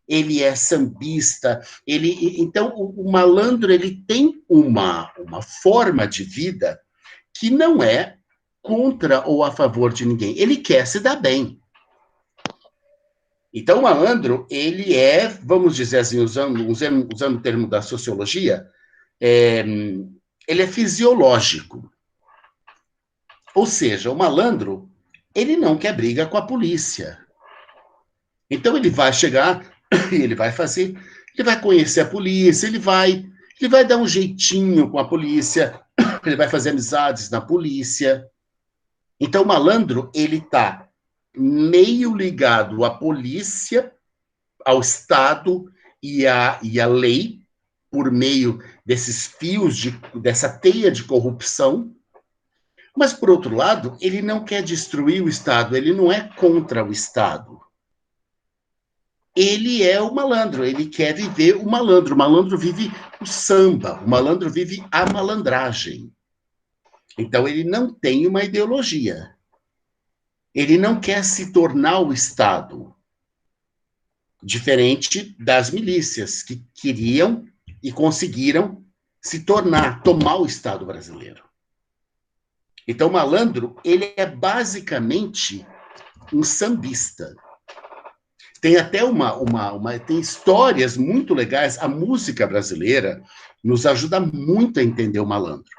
Ele é sambista, então o malandro ele tem uma forma de vida que não é contra ou a favor de ninguém, ele quer se dar bem. Então o malandro, ele vamos dizer assim, usando o termo da sociologia, ele é fisiológico. Ou seja, o malandro, ele não quer briga com a polícia. Então ele vai chegar e ele vai fazer Ele vai conhecer a polícia, ele vai dar um jeitinho com a polícia, ele vai fazer amizades na polícia. Então, o malandro, ele está meio ligado à polícia, ao Estado e à lei, por meio desses fios, dessa teia de corrupção. Mas, por outro lado, ele não quer destruir o Estado, ele não é contra o Estado. Ele é o malandro, ele quer viver o malandro. O malandro vive o samba, o malandro vive a malandragem. Então, ele não tem uma ideologia. Ele não quer se tornar o Estado. Diferente das milícias, que queriam e conseguiram se tornar, tomar o Estado brasileiro. Então, o malandro, ele é basicamente um sambista. Tem até tem histórias muito legais. A música brasileira nos ajuda muito a entender o malandro.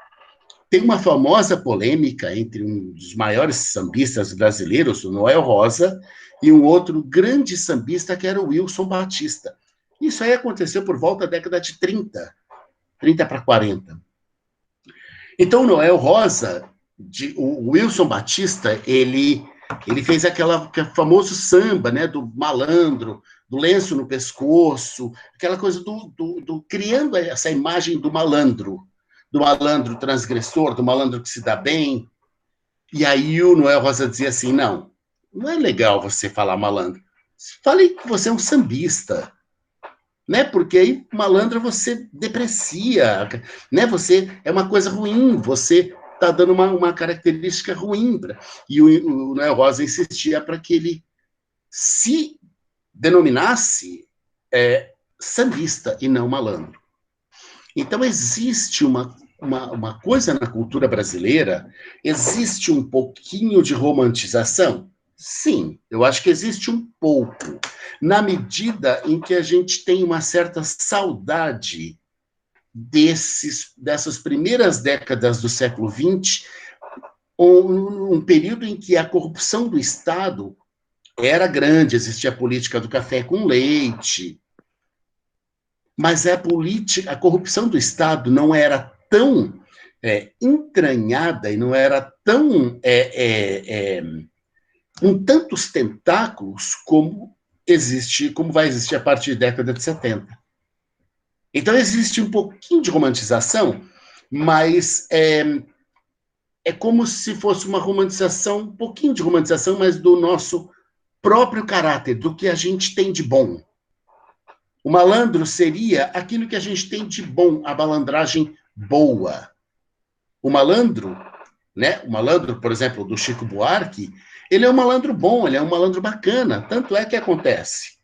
Tem uma famosa polêmica entre um dos maiores sambistas brasileiros, o Noel Rosa, e um outro grande sambista, que era o Wilson Batista. Isso aí aconteceu por volta da década de 30 para 40. Então, o Noel Rosa, o Wilson Batista, ele fez aquele famoso samba, né, do malandro, do lenço no pescoço, aquela coisa criando essa imagem do malandro transgressor, do malandro que se dá bem. E aí o Noel Rosa dizia assim, não é legal você falar malandro. Fale que você é um sambista, né? Porque aí malandro você deprecia, né? Você é uma coisa ruim, você está dando uma característica ruim. E o Noel Rosa insistia para que ele se denominasse sambista e não malandro. Então, existe uma coisa na cultura brasileira, existe um pouquinho de romantização? Sim, eu acho que existe um pouco, na medida em que a gente tem uma certa saudade dessas primeiras décadas do século XX, um período em que a corrupção do Estado era grande, existia a política do café com leite, mas a corrupção do Estado não era tão entranhada e não era tão com tantos tentáculos como vai existir a partir da década de 70. Então, existe um pouquinho de romantização, mas é como se fosse uma romantização, um pouquinho de romantização, mas do nosso próprio caráter, do que a gente tem de bom. O malandro seria aquilo que a gente tem de bom, a malandragem boa. O malandro, né? O malandro, por exemplo, do Chico Buarque, ele é um malandro bom, ele é um malandro bacana. Tanto é que acontece.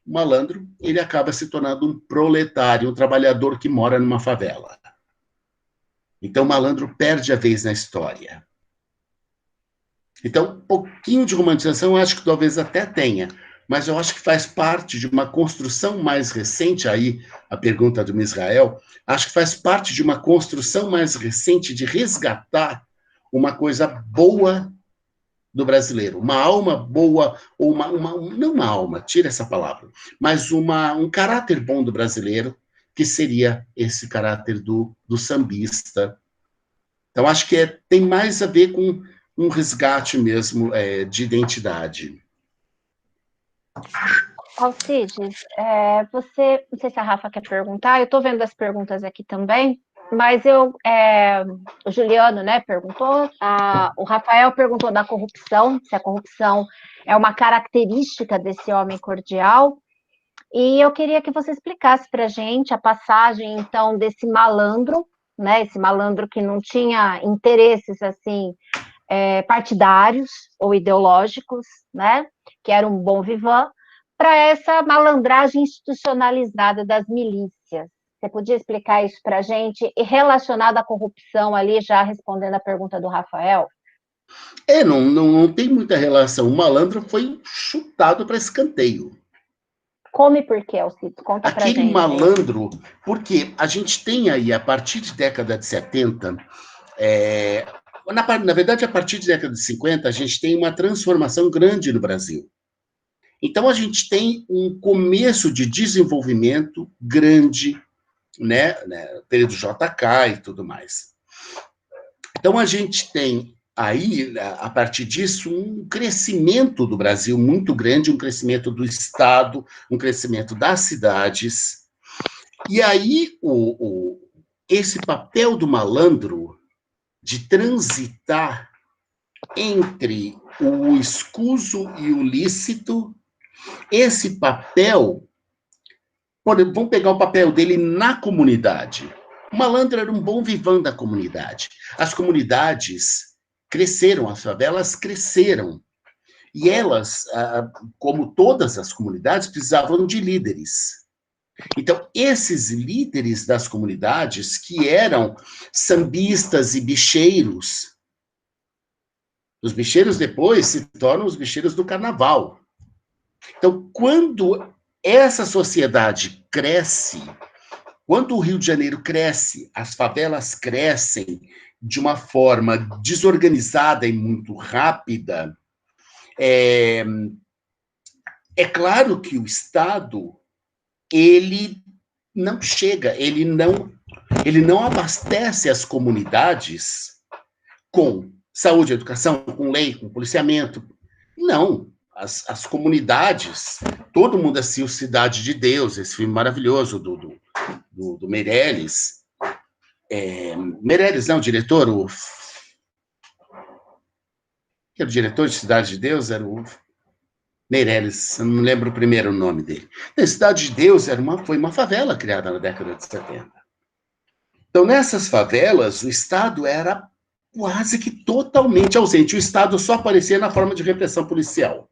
O malandro, ele acaba se tornando um proletário, um trabalhador que mora numa favela. Então, o malandro perde a vez na história. Então, um pouquinho de romantização eu acho que talvez até tenha, mas eu acho que faz parte de uma construção mais recente, aí a pergunta do Misrael, acho que faz parte de uma construção mais recente de resgatar uma coisa boa do brasileiro, uma alma boa, ou não uma alma, tira essa palavra, mas um caráter bom do brasileiro, que seria esse caráter do sambista. Então, acho que tem mais a ver com um resgate mesmo de identidade. Alcides, você, não sei se a Rafa quer perguntar, eu estou vendo as perguntas aqui também, mas o Juliano, né, perguntou, o Rafael perguntou da corrupção, se a corrupção é uma característica desse homem cordial, e eu queria que você explicasse para a gente a passagem, então, desse malandro, né, esse malandro que não tinha interesses, assim, partidários ou ideológicos, né, que era um bom vivant, para essa malandragem institucionalizada das milícias. Você podia explicar isso para a gente, e relacionado à corrupção ali, já respondendo a pergunta do Rafael? Não tem muita relação. O malandro foi chutado para escanteio. Como e por quê, Alcides? Conta pra gente. Aquele malandro, porque a gente tem aí, a partir de década de 70, na verdade, a partir de década de 50, a gente tem uma transformação grande no Brasil. Então, a gente tem um começo de desenvolvimento grande, né, período JK e tudo mais. Então, a gente tem aí, a partir disso, um crescimento do Brasil muito grande, um crescimento do Estado, um crescimento das cidades. E aí, esse papel do malandro de transitar entre o escuso e o lícito, esse papel, vamos pegar o papel dele na comunidade. O malandro era um bom vivan da comunidade. As comunidades cresceram, as favelas cresceram. E elas, como todas as comunidades, precisavam de líderes. Então, esses líderes das comunidades, que eram sambistas e bicheiros, os bicheiros depois se tornam os bicheiros do carnaval. Então, quando essa sociedade cresce, quando o Rio de Janeiro cresce, as favelas crescem de uma forma desorganizada e muito rápida, é claro que o Estado, ele não chega, ele não abastece as comunidades com saúde, educação, com lei, com policiamento. Não. As comunidades, todo mundo assistiu Cidade de Deus, esse filme maravilhoso do Meirelles. Meirelles, não, o diretor, que era o diretor de Cidade de Deus, era o Meirelles, eu não lembro o primeiro nome dele. A Cidade de Deus foi uma favela criada na década de 70. Então, nessas favelas, o Estado era quase que totalmente ausente. O Estado só aparecia na forma de repressão policial.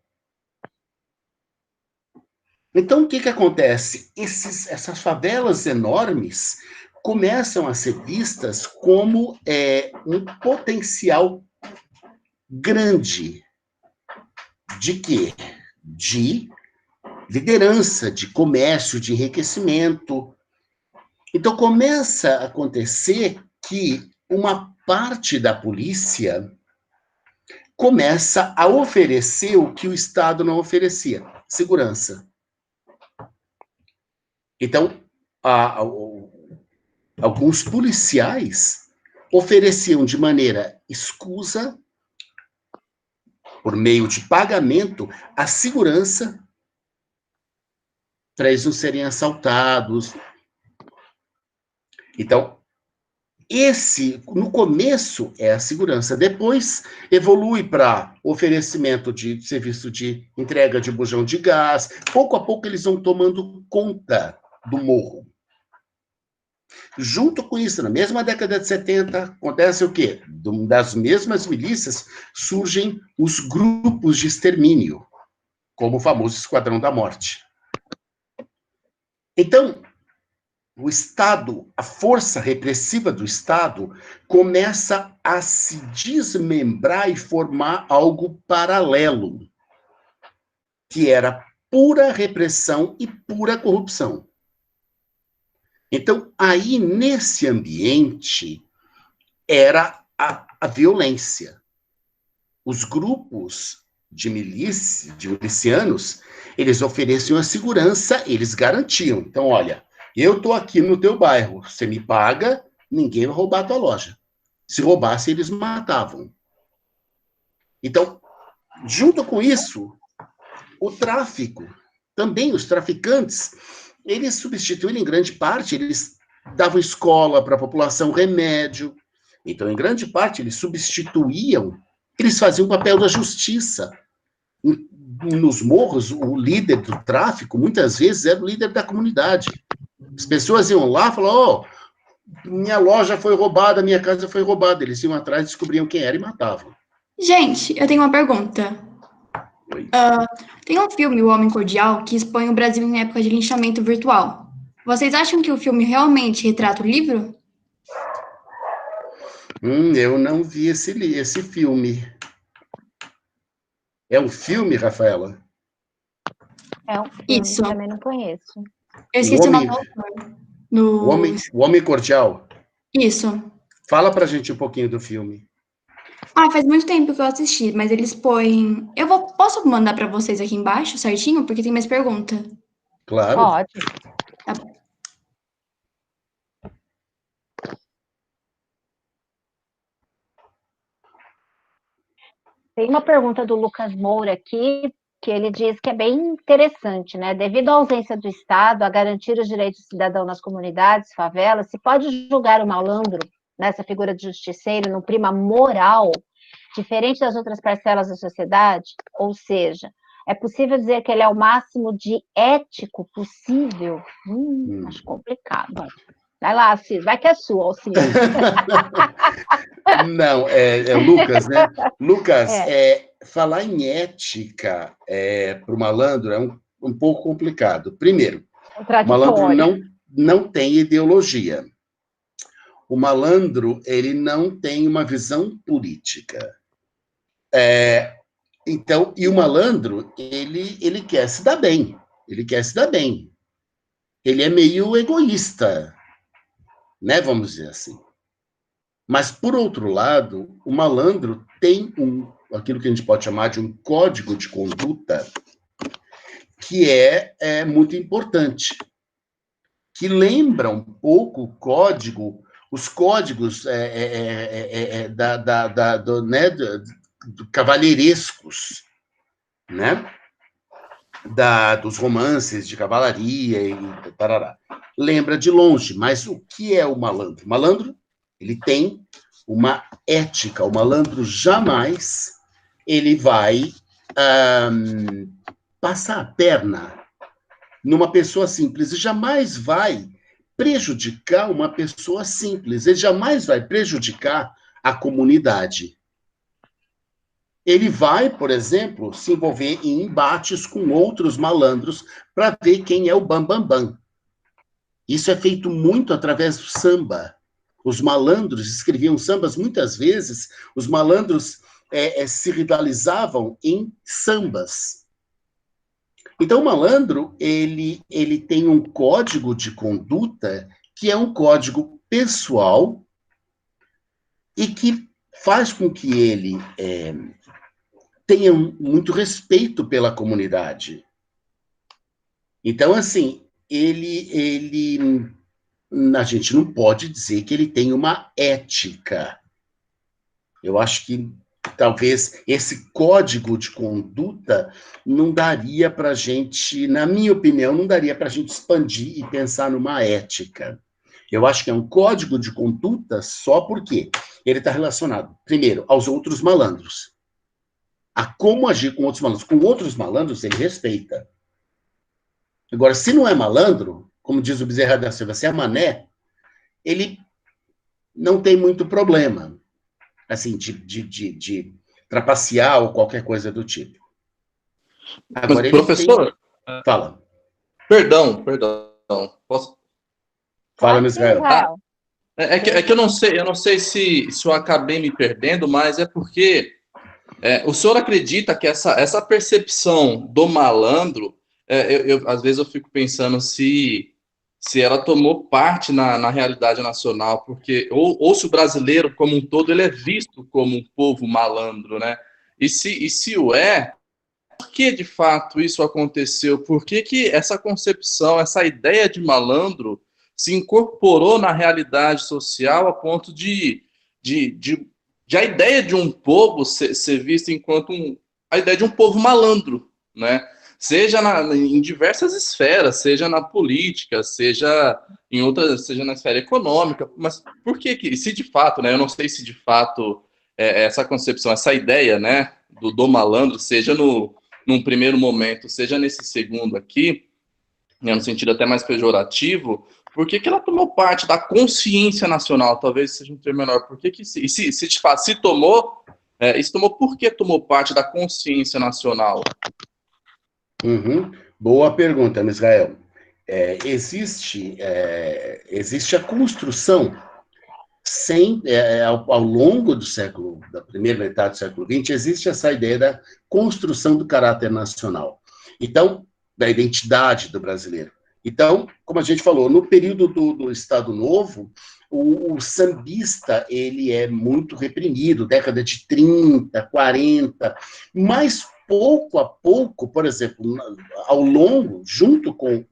Então, o que acontece? Essas favelas enormes começam a ser vistas como um potencial grande de quê? De liderança, de comércio, de enriquecimento. Então, começa a acontecer que uma parte da polícia começa a oferecer o que o Estado não oferecia: segurança. Então, alguns policiais ofereciam de maneira escusa, por meio de pagamento, a segurança para eles não serem assaltados. Então, no começo, é a segurança. Depois, evolui para oferecimento de serviço de entrega de bujão de gás. Pouco a pouco, eles vão tomando conta do morro. Junto com isso, na mesma década de 70, acontece o quê? Das mesmas milícias surgem os grupos de extermínio, como o famoso Esquadrão da Morte. Então, o Estado, a força repressiva do Estado, começa a se desmembrar e formar algo paralelo, que era pura repressão e pura corrupção. Então, aí, nesse ambiente, era a violência. Os grupos de milicianos, eles ofereciam a segurança, eles garantiam. Então, olha, eu estou aqui no teu bairro, você me paga, ninguém vai roubar a tua loja. Se roubasse, eles matavam. Então, junto com isso, o tráfico, também os traficantes, eles substituíram em grande parte, eles davam escola para a população, remédio. Então, em grande parte, eles substituíam, eles faziam o papel da justiça. Nos morros, o líder do tráfico, muitas vezes, era o líder da comunidade. As pessoas iam lá e falavam, minha loja foi roubada, minha casa foi roubada. Eles iam atrás, descobriam quem era e matavam. Gente, eu tenho uma pergunta. Tem um filme, O Homem Cordial, que expõe o Brasil em época de linchamento virtual. Vocês acham que o filme realmente retrata o livro? Eu não vi esse filme. É um filme, Rafaela? É um filme, Isso. Também não conheço. Eu esqueci o nome do autor. O Homem Cordial? Isso. Fala pra gente um pouquinho do filme. Faz muito tempo que eu assisti, mas eles põem... Posso mandar para vocês aqui embaixo, certinho? Porque tem mais pergunta. Claro. Pode. Tá bom. Tem uma pergunta do Lucas Moura aqui, que ele diz que é bem interessante, né? Devido à ausência do Estado a garantir os direitos do cidadão nas comunidades, favelas, se pode julgar o malandro, nessa figura de justiceiro, no prima moral, diferente das outras parcelas da sociedade? Ou seja, é possível dizer que ele é o máximo de ético possível? Acho complicado. Vai lá, Alcides, vai que é sua, Alcides. Não, é Lucas, né? Lucas, falar em ética para o malandro é um pouco complicado. Primeiro, o malandro não tem ideologia. O malandro, ele não tem uma visão política. Então, e o malandro, ele quer se dar bem. Ele quer se dar bem. Ele é meio egoísta, né? Vamos dizer assim. Mas, por outro lado, o malandro tem aquilo que a gente pode chamar de um código de conduta que é muito importante, que lembra um pouco os códigos do cavalheirescos, né? Dos romances de cavalaria e tarará. Lembra de longe, mas o que é o malandro? O malandro, ele tem uma ética. O malandro jamais ele vai passar a perna numa pessoa simples. E jamais vai prejudicar uma pessoa simples. Ele jamais vai prejudicar a comunidade. Ele vai, por exemplo, se envolver em embates com outros malandros para ver quem é o bambambam. Isso é feito muito através do samba. Os malandros escreviam sambas, muitas vezes, os malandros se rivalizavam em sambas. Então, o malandro, ele tem um código de conduta que é um código pessoal e que faz com que ele tenha muito respeito pela comunidade. Então, assim, a gente não pode dizer que ele tem uma ética. Eu acho que talvez esse código de conduta não daria para a gente, na minha opinião, não daria para a gente expandir e pensar numa ética. Eu acho que é um código de conduta só porque ele está relacionado, primeiro, aos outros malandros. A como agir com outros malandros. Com outros malandros, ele respeita. Agora, se não é malandro, como diz o Bezerra da Silva, se é mané, ele não tem muito problema, assim, de trapacear ou qualquer coisa do tipo. Agora, mas, professor... Fala. Perdão. Posso? Fala, Israel. É que eu não sei se eu acabei me perdendo, mas é porque o senhor acredita que essa percepção do malandro, às vezes eu fico pensando se ela tomou parte na realidade nacional, porque ou se o brasileiro como um todo ele é visto como um povo malandro, né? E se o por que de fato isso aconteceu? Por que essa concepção, essa ideia de malandro se incorporou na realidade social a ponto de a ideia de um povo ser vista enquanto a ideia de um povo malandro, né? Seja em diversas esferas, seja na política, seja em outras, seja na esfera econômica, mas por que se de fato, né? Eu não sei se de fato essa concepção, essa ideia, né, do malandro, seja num primeiro momento, seja nesse segundo aqui, né, no sentido até mais pejorativo, por que ela tomou parte da consciência nacional? Talvez seja um termo menor. Por que se de fato se tomou, isso tomou, por que tomou parte da consciência nacional? Boa pergunta, Israel. Existe a construção, ao longo da primeira metade do século XX, existe essa ideia da construção do caráter nacional. Então, da identidade do brasileiro. Então, como a gente falou, no período do Estado Novo, o sambista, ele é muito reprimido, década de 30, 40, mas pouco a pouco, por exemplo, ao longo, junto com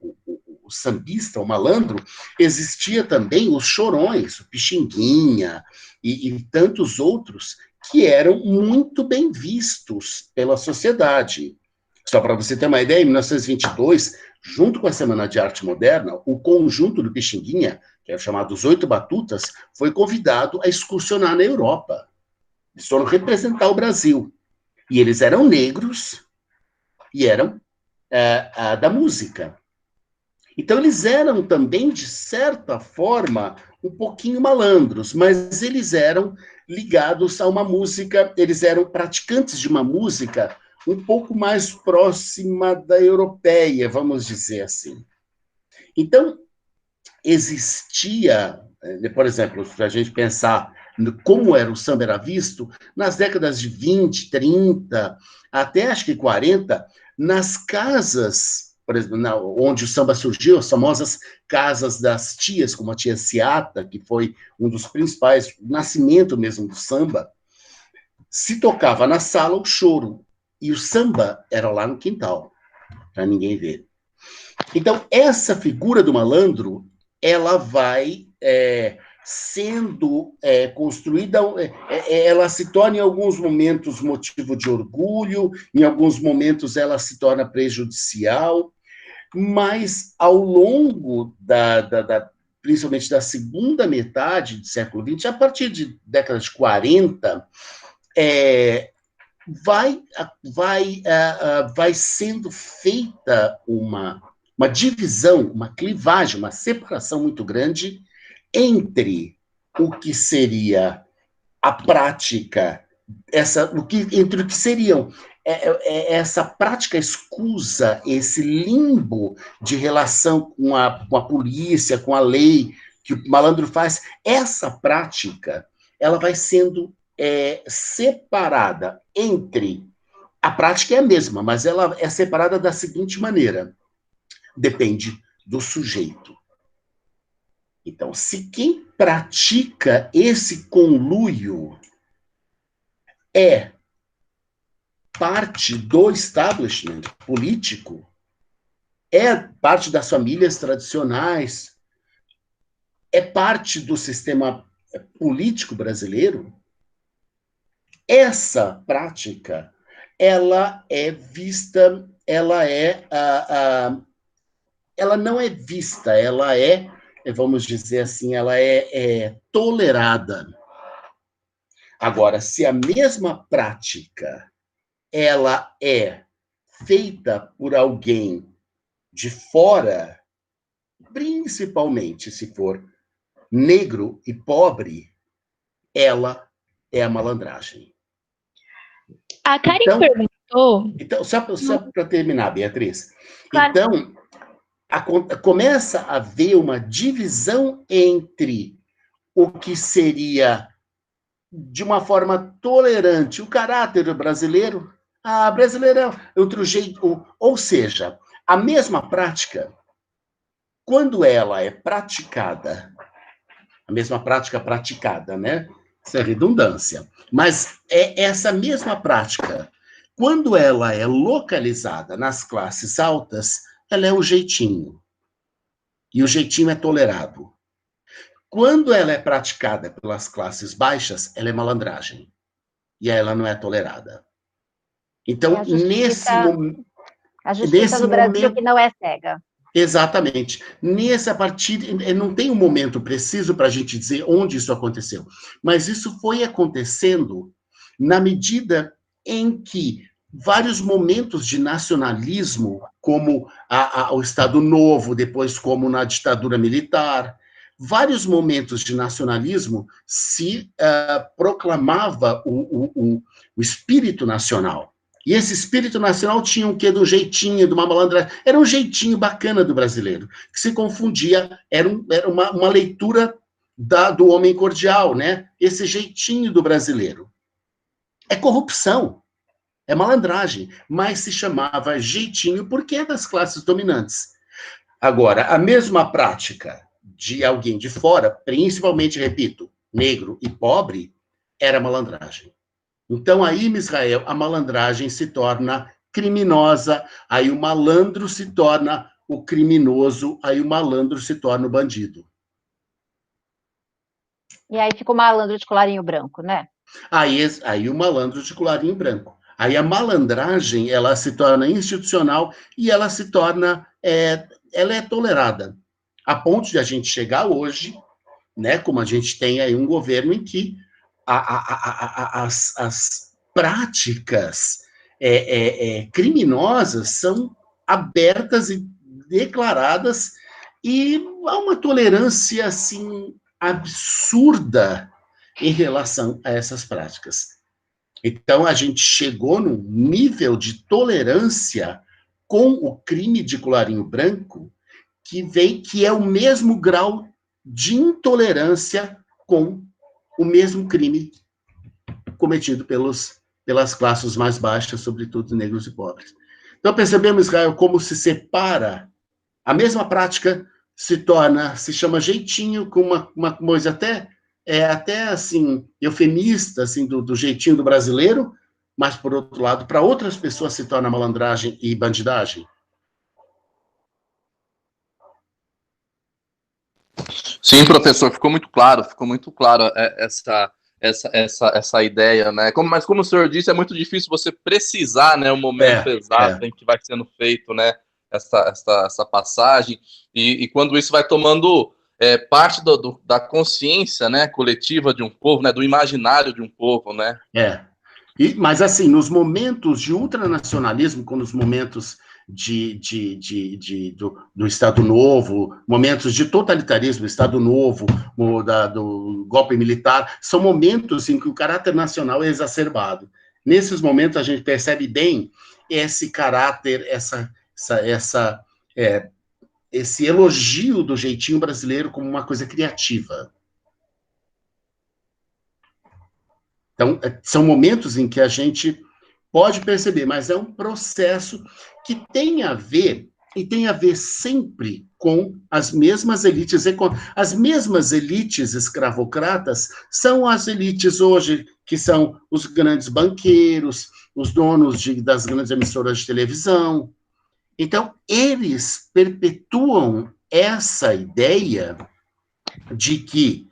o sambista, o malandro, existia também os chorões, o Pixinguinha e tantos outros que eram muito bem vistos pela sociedade. Só para você ter uma ideia, em 1922, junto com a Semana de Arte Moderna, o conjunto do Pixinguinha, que é chamado Os Oito Batutas, foi convidado a excursionar na Europa. Eles foram representar o Brasil. E eles eram negros e eram da música. Então, eles eram também, de certa forma, um pouquinho malandros, mas eles eram ligados a uma música, eles eram praticantes de uma música um pouco mais próxima da europeia, vamos dizer assim. Então, existia, por exemplo, se a gente pensar como era o samba era visto, nas décadas de 20, 30, até acho que 40, nas casas, por exemplo, onde o samba surgiu, as famosas casas das tias, como a tia Seata, que foi um dos principais, o nascimento mesmo do samba, se tocava na sala o choro, e o samba era lá no quintal, para ninguém ver. Então, essa figura do malandro, ela vai sendo construída, ela se torna em alguns momentos motivo de orgulho, em alguns momentos ela se torna prejudicial, mas ao longo principalmente da segunda metade do século XX, a partir de década de 40, vai sendo feita uma divisão, uma clivagem, uma separação muito grande entre o que seria a prática, entre o que seriam essa prática escusa, esse limbo de relação com a polícia, com a lei, que o malandro faz. Essa prática, ela vai sendo separada entre... A prática é a mesma, mas ela é separada da seguinte maneira: depende do sujeito. Então, se quem pratica esse conluio é parte do establishment político, é parte das famílias tradicionais, é parte do sistema político brasileiro, essa prática, ela é vista, ela não é vista, ela vamos dizer assim, ela é tolerada. Agora, se a mesma prática ela é feita por alguém de fora, principalmente se for negro e pobre, ela é a malandragem. A Karen perguntou... Então, só para terminar, Beatriz. Claro. Então, começa a haver uma divisão entre o que seria, de uma forma tolerante, o caráter brasileiro. Brasileiro é outro jeito. Ou seja, a mesma prática, quando ela é praticada, a mesma prática praticada, né? Isso é redundância. Mas essa mesma prática, quando ela é localizada nas classes altas, ela é o jeitinho. E o jeitinho é tolerado. Quando ela é praticada pelas classes baixas, ela é malandragem. E ela não é tolerada. Então, nesse momento... A justiça do Brasil que não é cega. Exatamente. A partir, não tem um momento preciso para a gente dizer onde isso aconteceu, mas isso foi acontecendo na medida em que vários momentos de nacionalismo, como o Estado Novo, depois como na ditadura militar, vários momentos de nacionalismo se proclamava o espírito nacional. E esse espírito nacional tinha o quê? Do jeitinho, de uma malandragem. Era um jeitinho bacana do brasileiro, que se confundia, era uma leitura do homem cordial, né? Esse jeitinho do brasileiro. É corrupção, é malandragem, mas se chamava jeitinho porque é das classes dominantes. Agora, a mesma prática de alguém de fora, principalmente, repito, negro e pobre, era malandragem. Então, aí, Misrael, a malandragem se torna criminosa, aí o malandro se torna o criminoso, aí o malandro se torna o bandido. E aí fica o malandro de colarinho branco, né? Aí o malandro de colarinho branco. Aí a malandragem, ela se torna institucional e ela se torna, ela é tolerada. A ponto de a gente chegar hoje, né, como a gente tem aí um governo em que as práticas criminosas são abertas e declaradas, e há uma tolerância, assim, absurda em relação a essas práticas. Então, a gente chegou num nível de tolerância com o crime de colarinho branco que é o mesmo grau de intolerância com o mesmo crime cometido pelas classes mais baixas, sobretudo negros e pobres. Então, percebemos, Israel, como se separa a mesma prática, se chama jeitinho, com uma coisa até assim, eufemista, assim, do jeitinho do brasileiro, mas, por outro lado, para outras pessoas se torna malandragem e bandidagem. Sim, professor, ficou muito claro essa ideia, né? Mas como o senhor disse, é muito difícil você precisar, né, o momento exato em que vai sendo feito, né, essa passagem, e quando isso vai tomando parte da consciência, né, coletiva de um povo, né, do imaginário de um povo, né? Mas, assim, nos momentos de ultranacionalismo, quando os momentos do Estado Novo, momentos de totalitarismo do Estado Novo, do golpe militar, são momentos em que o caráter nacional é exacerbado. Nesses momentos, a gente percebe bem esse caráter, esse elogio do jeitinho brasileiro como uma coisa criativa. Então, são momentos em que a gente pode perceber, mas é um processo que tem a ver, e tem a ver sempre com as mesmas elites. As mesmas elites escravocratas são as elites hoje, que são os grandes banqueiros, os donos das grandes emissoras de televisão. Então, eles perpetuam essa ideia de que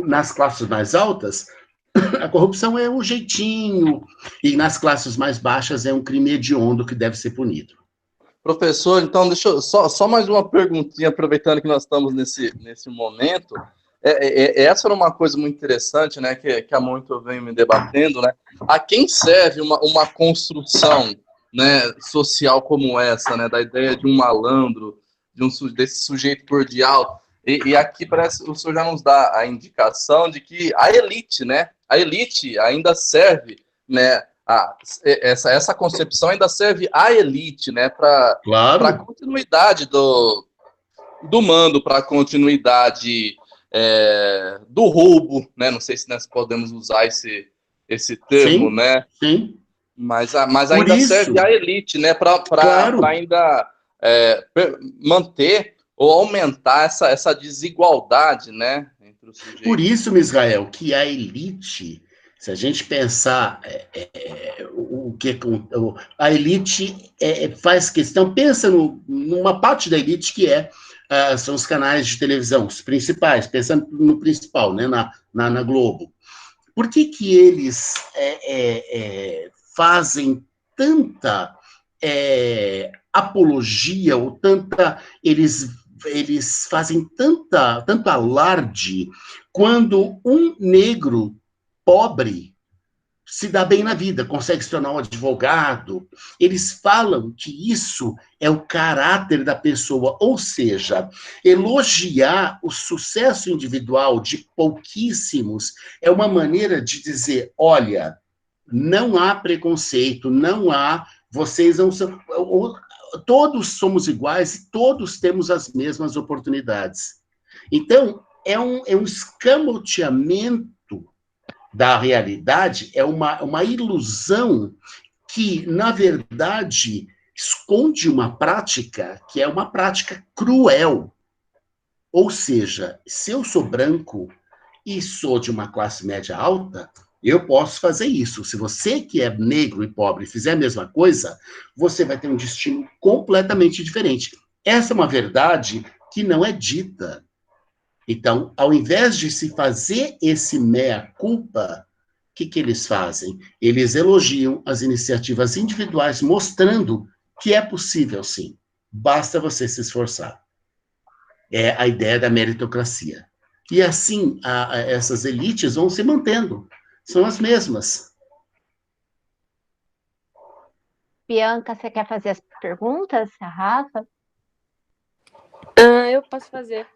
nas classes mais altas, a corrupção é um jeitinho, e nas classes mais baixas é um crime hediondo que deve ser punido. Professor, então, deixa eu só mais uma perguntinha, aproveitando que nós estamos nesse momento. Essa era uma coisa muito interessante, né, que há muito eu venho me debatendo, né? A quem serve uma construção, né, social como essa, né, da ideia de um malandro, desse sujeito cordial? E aqui parece o senhor já nos dá a indicação de que a elite, né? A elite ainda serve, né? Essa concepção ainda serve à elite, né? Para a continuidade do mando, para a continuidade do roubo, né? Não sei se nós podemos usar esse termo, sim, né? Sim. Mas ainda serve à elite, né? Para ainda manter ou aumentar essa desigualdade, né, entre os sujeitos. Por isso, Misrael, que a elite, se a gente pensar a elite faz questão, pensa numa parte da elite que são os canais de televisão, os principais, pensando no principal, né, na Globo. Por que eles fazem tanta apologia, ou eles fazem tanto alarde quando um negro pobre se dá bem na vida, consegue se tornar um advogado? Eles falam que isso é o caráter da pessoa, ou seja, elogiar o sucesso individual de pouquíssimos é uma maneira de dizer, olha, não há preconceito, vocês não são... Todos somos iguais e todos temos as mesmas oportunidades. Então, é um escamoteamento da realidade, é uma ilusão que, na verdade, esconde uma prática que é uma prática cruel. Ou seja, se eu sou branco e sou de uma classe média alta, eu posso fazer isso. Se você que é negro e pobre fizer a mesma coisa, você vai ter um destino completamente diferente. Essa é uma verdade que não é dita. Então, ao invés de se fazer esse meia-culpa, o que eles fazem? Eles elogiam as iniciativas individuais, mostrando que é possível, sim. Basta você se esforçar. É a ideia da meritocracia. E assim, essas elites vão se mantendo. São as mesmas. Bianca, você quer fazer as perguntas, a Rafa? Eu posso fazer.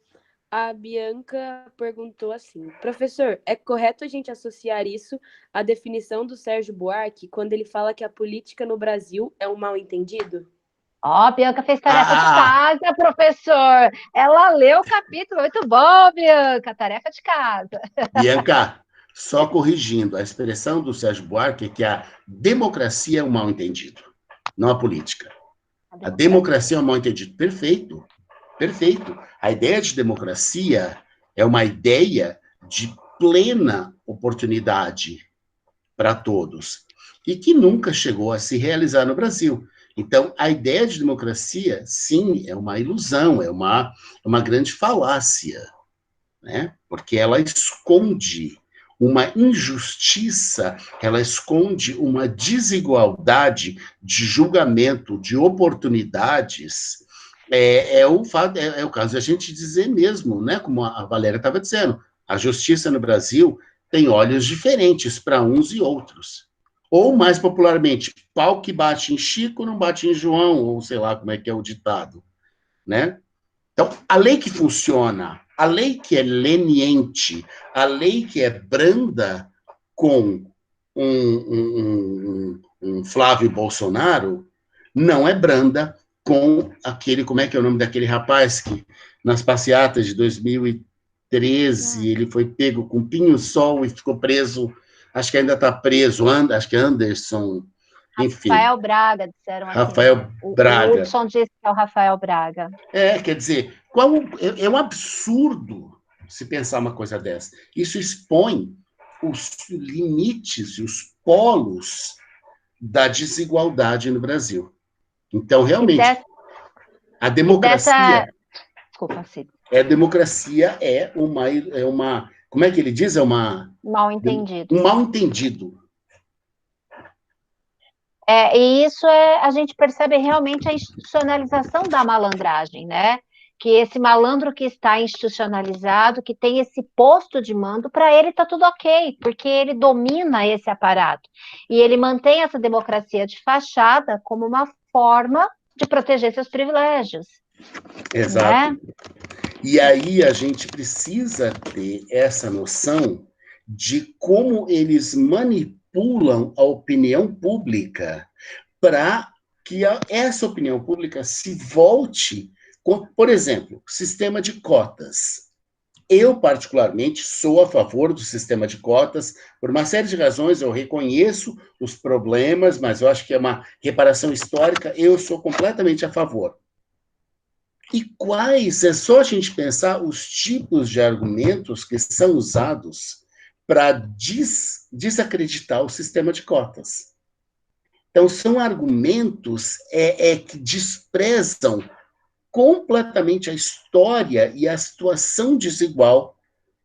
A Bianca perguntou assim: professor, é correto a gente associar isso à definição do Sérgio Buarque quando ele fala que a política no Brasil é um mal-entendido? Ó, Bianca fez tarefa de casa, professor. Ela leu o capítulo. Muito bom, Bianca. Tarefa de casa. Bianca, só corrigindo, a expressão do Sérgio Buarque é que a democracia é um mal-entendido, não a política. A democracia é um mal-entendido. Perfeito. Perfeito. A ideia de democracia é uma ideia de plena oportunidade para todos e que nunca chegou a se realizar no Brasil. Então, a ideia de democracia, sim, é uma ilusão, é uma grande falácia, né? Porque ela esconde uma injustiça, ela esconde uma desigualdade de julgamento, de oportunidades. É o caso de a gente dizer mesmo, né? Como a Valéria estava dizendo, a justiça no Brasil tem olhos diferentes para uns e outros. Ou, mais popularmente, pau que bate em Chico não bate em João, ou sei lá como é que é o ditado, né? Então, a lei que funciona, a lei que é leniente, a lei que é branda com um Flávio Bolsonaro, não é branda com aquele, como é que é o nome daquele rapaz que nas passeatas de 2013 ele foi pego com pinho-sol e ficou preso, acho que ainda está preso, acho que Anderson, enfim. Rafael Braga, disseram aqui. Rafael Braga. O Hudson disse que é o Rafael Braga. Quer dizer, é um absurdo se pensar uma coisa dessa. Isso expõe os limites e os polos da desigualdade no Brasil. Então, realmente, a democracia... Desculpa, Cid. A democracia é uma... Como é que ele diz? É uma... Mal-entendido. Um mal-entendido. E isso a gente percebe realmente a institucionalização da malandragem, né? Que esse malandro que está institucionalizado, que tem esse posto de mando, para ele está tudo ok, porque ele domina esse aparato. E ele mantém essa democracia de fachada como uma forma de proteger seus privilégios. Exato. Né? E aí a gente precisa ter essa noção de como eles manipulam a opinião pública para que essa opinião pública se volte, por exemplo, sistema de cotas. Eu, particularmente, sou a favor do sistema de cotas, por uma série de razões, eu reconheço os problemas, mas eu acho que é uma reparação histórica, eu sou completamente a favor. E quais, é só a gente pensar os tipos de argumentos que são usados para desacreditar o sistema de cotas. Então, são argumentos que desprezam completamente a história e a situação desigual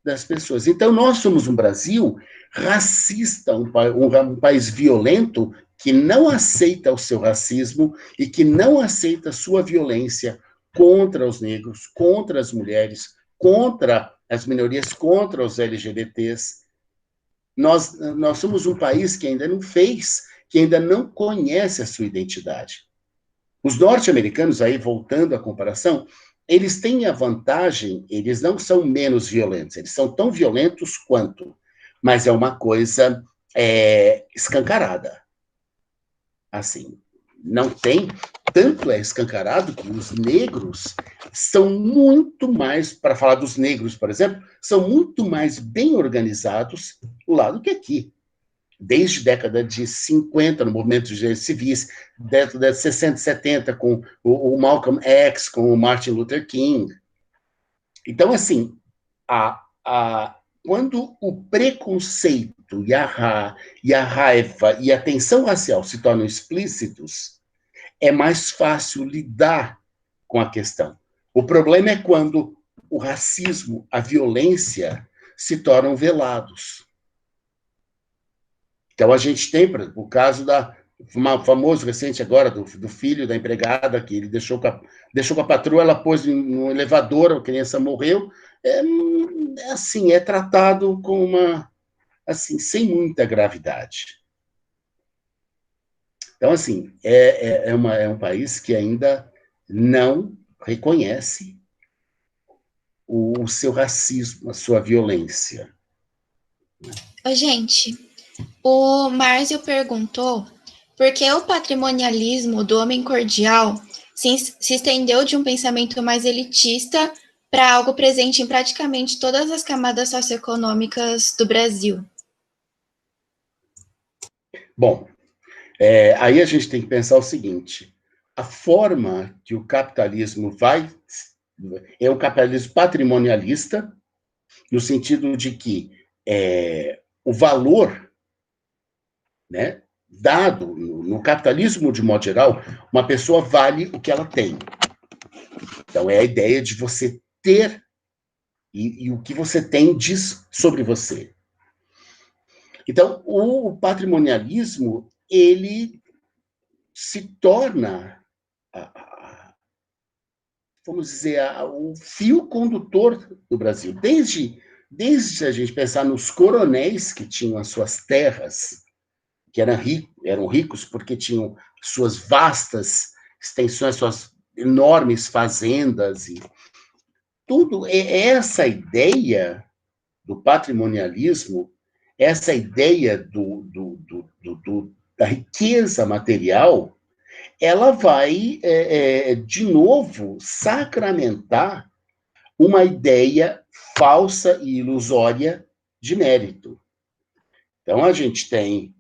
das pessoas. Então, nós somos um Brasil racista, um país violento que não aceita o seu racismo e que não aceita a sua violência contra os negros, contra as mulheres, contra as minorias, contra os LGBTs. Nós somos um país que ainda não fez, que ainda não conhece a sua identidade. Os norte-americanos, aí voltando à comparação, eles têm a vantagem, eles não são menos violentos, eles são tão violentos quanto, mas é uma coisa escancarada. Assim, não tem, tanto é escancarado que os negros são muito mais, para falar dos negros, por exemplo, são muito mais bem organizados lá do que aqui. desde a década de 50, no movimento de direitos civis, década de 60 e 70, com o Malcolm X, com o Martin Luther King. Então, assim, quando o preconceito e a raiva e a tensão racial se tornam explícitos, é mais fácil lidar com a questão. O problema é quando o racismo, a violência, se tornam velados. Então, a gente tem o caso famoso recente agora, do filho da empregada, que ele deixou com a patroa, ela pôs no elevador, a criança morreu. É tratado com sem muita gravidade. Então, assim, é um país que ainda não reconhece o seu racismo, a sua violência. Ô, gente, o Márcio perguntou por que o patrimonialismo do homem cordial se estendeu de um pensamento mais elitista para algo presente em praticamente todas as camadas socioeconômicas do Brasil. Bom, aí a gente tem que pensar o seguinte: a forma que o capitalismo é um capitalismo patrimonialista, no sentido de que o valor, né, dado no capitalismo de modo geral, uma pessoa vale o que ela tem. Então, é a ideia de você ter e o que você tem diz sobre você. Então, o patrimonialismo, ele se torna, vamos dizer, o fio condutor do Brasil. Desde a gente pensar nos coronéis que tinham as suas terras, que eram ricos porque tinham suas vastas extensões, suas enormes fazendas, e tudo. Essa ideia do patrimonialismo, essa ideia da riqueza material, ela vai, de novo, sacramentar uma ideia falsa e ilusória de mérito. Então, a gente tem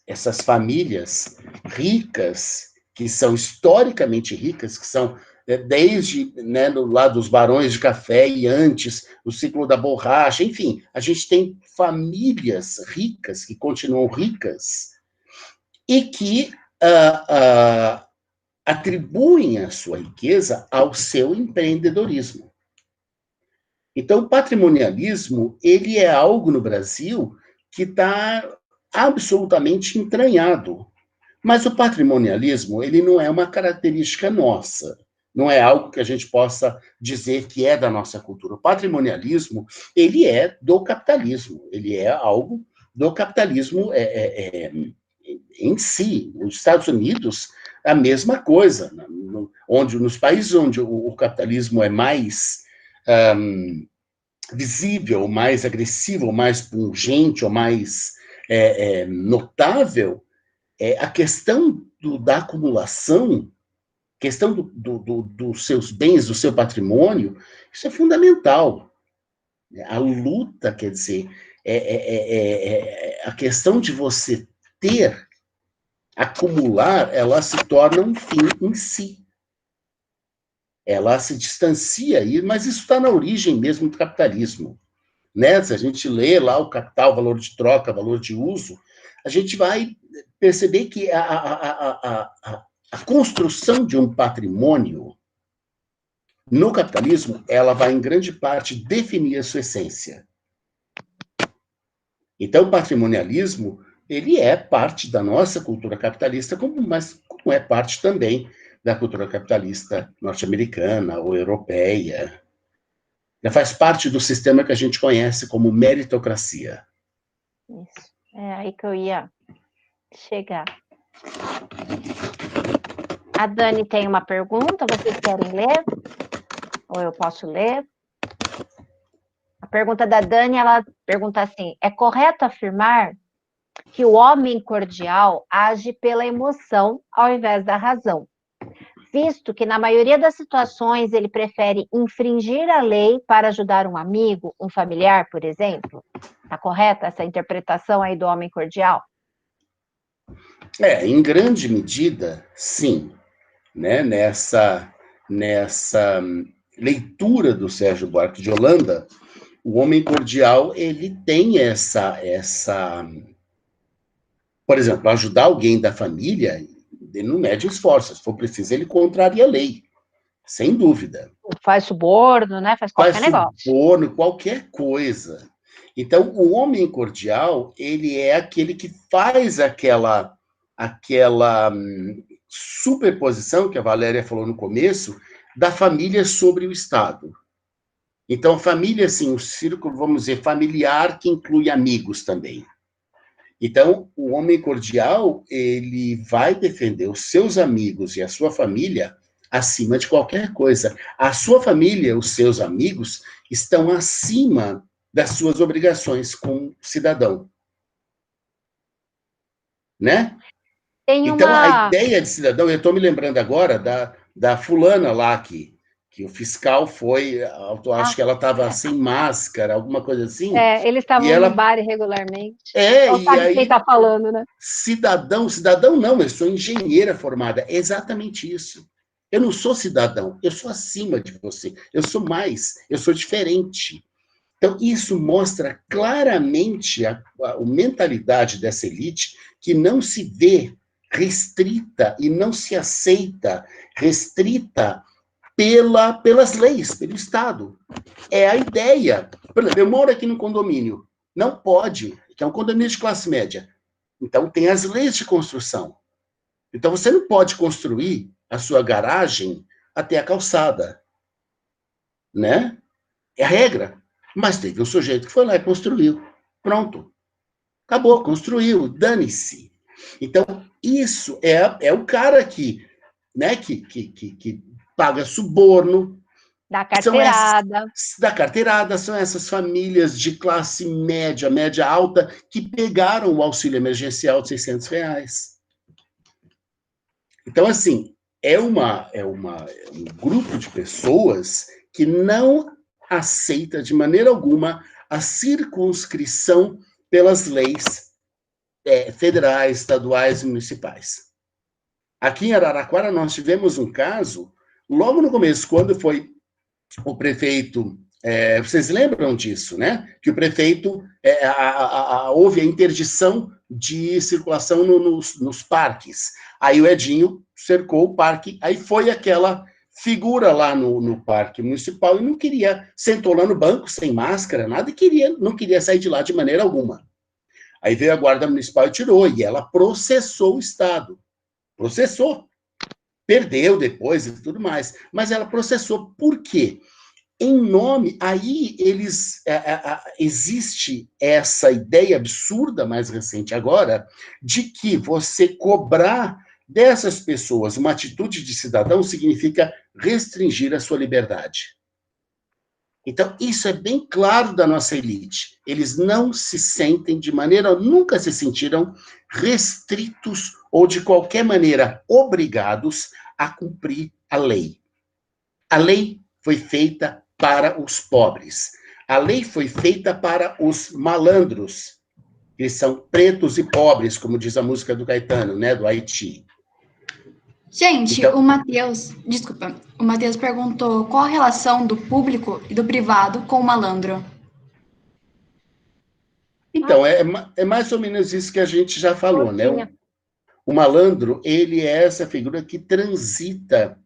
essas famílias ricas, que são historicamente ricas, que são desde, né, do lado dos barões de café e antes, o ciclo da borracha, enfim, a gente tem famílias ricas, que continuam ricas, e que atribuem a sua riqueza ao seu empreendedorismo. Então, o patrimonialismo, ele é algo no Brasil que está absolutamente entranhado. Mas o patrimonialismo, ele não é uma característica nossa, não é algo que a gente possa dizer que é da nossa cultura. O patrimonialismo, ele é do capitalismo, ele é algo do capitalismo em si. Nos Estados Unidos, a mesma coisa, nos países onde o capitalismo é mais visível, mais agressivo, mais pungente, ou mais notável, a questão da acumulação, questão dos seus bens, do seu patrimônio, isso é fundamental. A luta, quer dizer, a questão de você acumular, ela se torna um fim em si. Ela se distancia, mas isso está na origem mesmo do capitalismo. Né? Se a gente lê lá o Capital, valor de troca, valor de uso, a gente vai perceber que a construção de um patrimônio no capitalismo, ela vai, em grande parte, definir a sua essência. Então, o patrimonialismo, ele é parte da nossa cultura capitalista, mas como é parte também da cultura capitalista norte-americana ou europeia. Faz parte do sistema que a gente conhece como meritocracia. Isso. É aí que eu ia chegar. A Dani tem uma pergunta, vocês querem ler? Ou eu posso ler? A pergunta da Dani, ela pergunta assim: é correto afirmar que o homem cordial age pela emoção ao invés da razão, visto que na maioria das situações ele prefere infringir a lei para ajudar um amigo, um familiar, por exemplo? Está correta essa interpretação aí do homem cordial? Em grande medida, sim. Né? Nessa leitura do Sérgio Buarque de Holanda, o homem cordial, ele tem essa... Por exemplo, ajudar alguém da família, ele não mede esforços. Se for preciso, ele contraria a lei. Sem dúvida. Faz suborno, né? Faz qualquer negócio. Faz suborno, qualquer coisa. Então, o homem cordial, ele é aquele que faz aquela superposição que a Valéria falou no começo, da família sobre o Estado. Então, a família, assim, o círculo, vamos dizer, familiar, que inclui amigos também. Então, o homem cordial, ele vai defender os seus amigos e a sua família acima de qualquer coisa. A sua família, os seus amigos, estão acima das suas obrigações como cidadão. Né? Então, a ideia de cidadão, eu estou me lembrando agora da fulana lá, que o fiscal foi, acho que ela estava sem máscara, alguma coisa assim. Eles estavam no bar irregularmente. Não sabe aí, quem está falando, né? Cidadão não, eu sou engenheira formada. É exatamente isso. Eu não sou cidadão, eu sou acima de você. Eu sou mais, eu sou diferente. Então, isso mostra claramente a mentalidade dessa elite que não se vê restrita e não se aceita restrita pelas leis, pelo Estado. É a ideia. Por exemplo, eu moro aqui no condomínio. Não pode, que é um condomínio de classe média. Então, tem as leis de construção. Então, você não pode construir a sua garagem até a calçada. Né? É a regra. Mas teve um sujeito que foi lá e construiu. Pronto. Acabou, construiu. Dane-se. Então, isso é o cara que paga suborno. Da carteirada. Da carteirada, são essas famílias de classe média, média alta, que pegaram o auxílio emergencial de R$600. Então, assim, é um grupo de pessoas que não aceita de maneira alguma a circunscrição pelas leis federais, estaduais e municipais. Aqui em Araraquara, nós tivemos um caso, logo no começo, quando foi o prefeito... vocês lembram disso, né? Que o prefeito... houve a interdição de circulação nos parques. Aí o Edinho cercou o parque, aí foi aquela figura lá no parque municipal e não queria, sentou lá no banco sem máscara, nada, e não queria sair de lá de maneira alguma. Aí veio a guarda municipal e tirou, e ela processou o Estado. Processou. Perdeu depois e tudo mais, mas ela processou. Por quê? Em nome, aí existe essa ideia absurda, mais recente agora, de que você cobrar dessas pessoas uma atitude de cidadão significa restringir a sua liberdade. Então, isso é bem claro da nossa elite. Eles não se sentem, de maneira, nunca se sentiram restritos ou, de qualquer maneira, obrigados a cumprir a lei. A lei foi feita para os pobres. A lei foi feita para os malandros, que são pretos e pobres, como diz a música do Caetano, né, do Haiti. Gente, então, o Matheus perguntou qual a relação do público e do privado com o malandro. Então, é mais ou menos isso que a gente já falou, né? O malandro, ele é essa figura que transita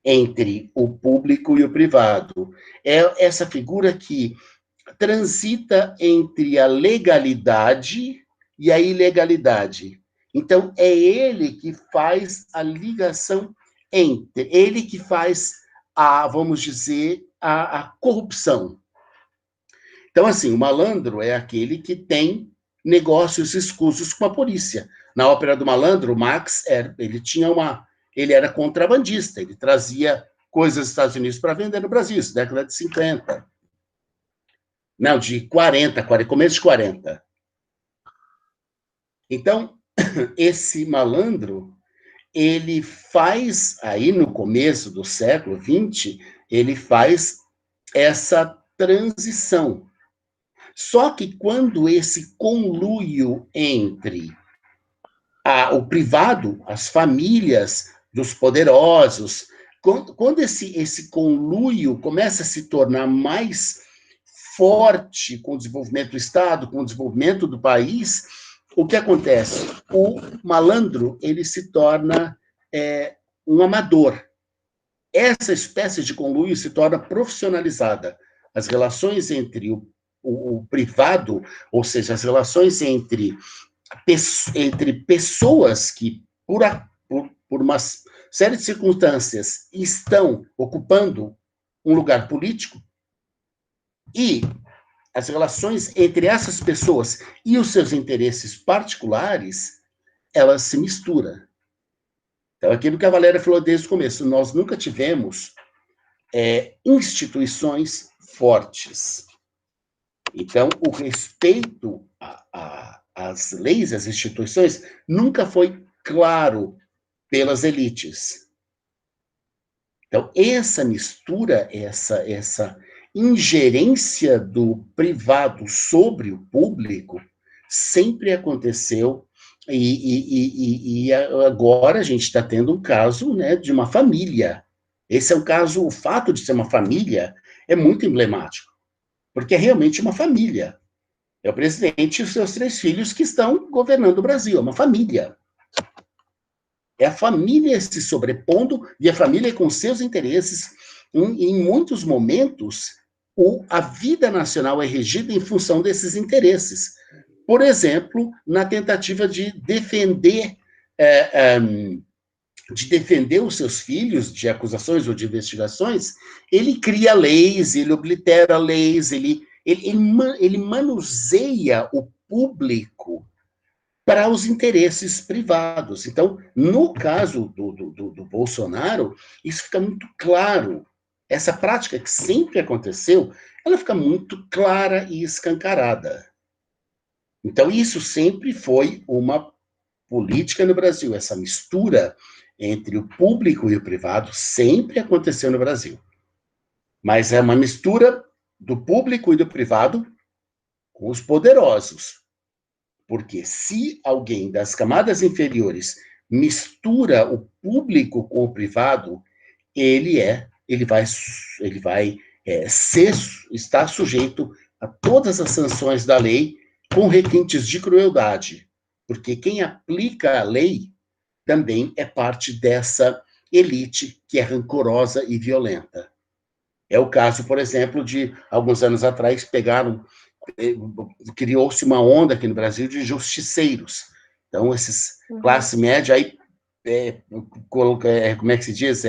entre o público e o privado. É essa figura que transita entre a legalidade e a ilegalidade. Então, é ele que faz a ligação entre, ele que faz vamos dizer, a corrupção. Então, assim, o malandro é aquele que tem negócios escusos com a polícia. Na Ópera do Malandro, o Max, ele era contrabandista, ele trazia coisas dos Estados Unidos para vender no Brasil, isso, década de 50. Não, de 40, começo de 40. Então, esse malandro, ele faz, aí no começo do século XX, ele faz essa transição. Só que quando esse conluio entre o privado, as famílias dos poderosos, quando esse conluio começa a se tornar mais forte com o desenvolvimento do Estado, com o desenvolvimento do país, o que acontece? O malandro, ele se torna um amador. Essa espécie de conluio se torna profissionalizada. As relações entre o privado, ou seja, as relações entre pessoas que, por uma série de circunstâncias, estão ocupando um lugar político, e as relações entre essas pessoas e os seus interesses particulares, elas se misturam. Então, aquilo que a Valéria falou desde o começo, nós nunca tivemos instituições fortes. Então, o respeito às leis, às instituições, nunca foi claro pelas elites. Então, essa mistura, essa ingerência do privado sobre o público sempre aconteceu, e agora a gente está tendo um caso, né, de uma família. Esse é um caso, o fato de ser uma família é muito emblemático, porque é realmente uma família. É o presidente e os seus 3 filhos que estão governando o Brasil, é uma família. É a família se sobrepondo, e a família com seus interesses. Em muitos momentos, a vida nacional é regida em função desses interesses. Por exemplo, na tentativa de defender os seus filhos de acusações ou de investigações, ele cria leis, ele oblitera leis, ele manuseia o público para os interesses privados. Então, no caso do Bolsonaro, isso fica muito claro. Essa prática que sempre aconteceu, ela fica muito clara e escancarada. Então, isso sempre foi uma política no Brasil. Essa mistura entre o público e o privado sempre aconteceu no Brasil. Mas é uma mistura do público e do privado com os poderosos. Porque se alguém das camadas inferiores mistura o público com o privado, ele vai estar sujeito a todas as sanções da lei com requintes de crueldade, porque quem aplica a lei também é parte dessa elite que é rancorosa e violenta. É o caso, por exemplo, de alguns anos atrás, criou-se uma onda aqui no Brasil de justiceiros. Então, esses classe média aí, como é que se diz?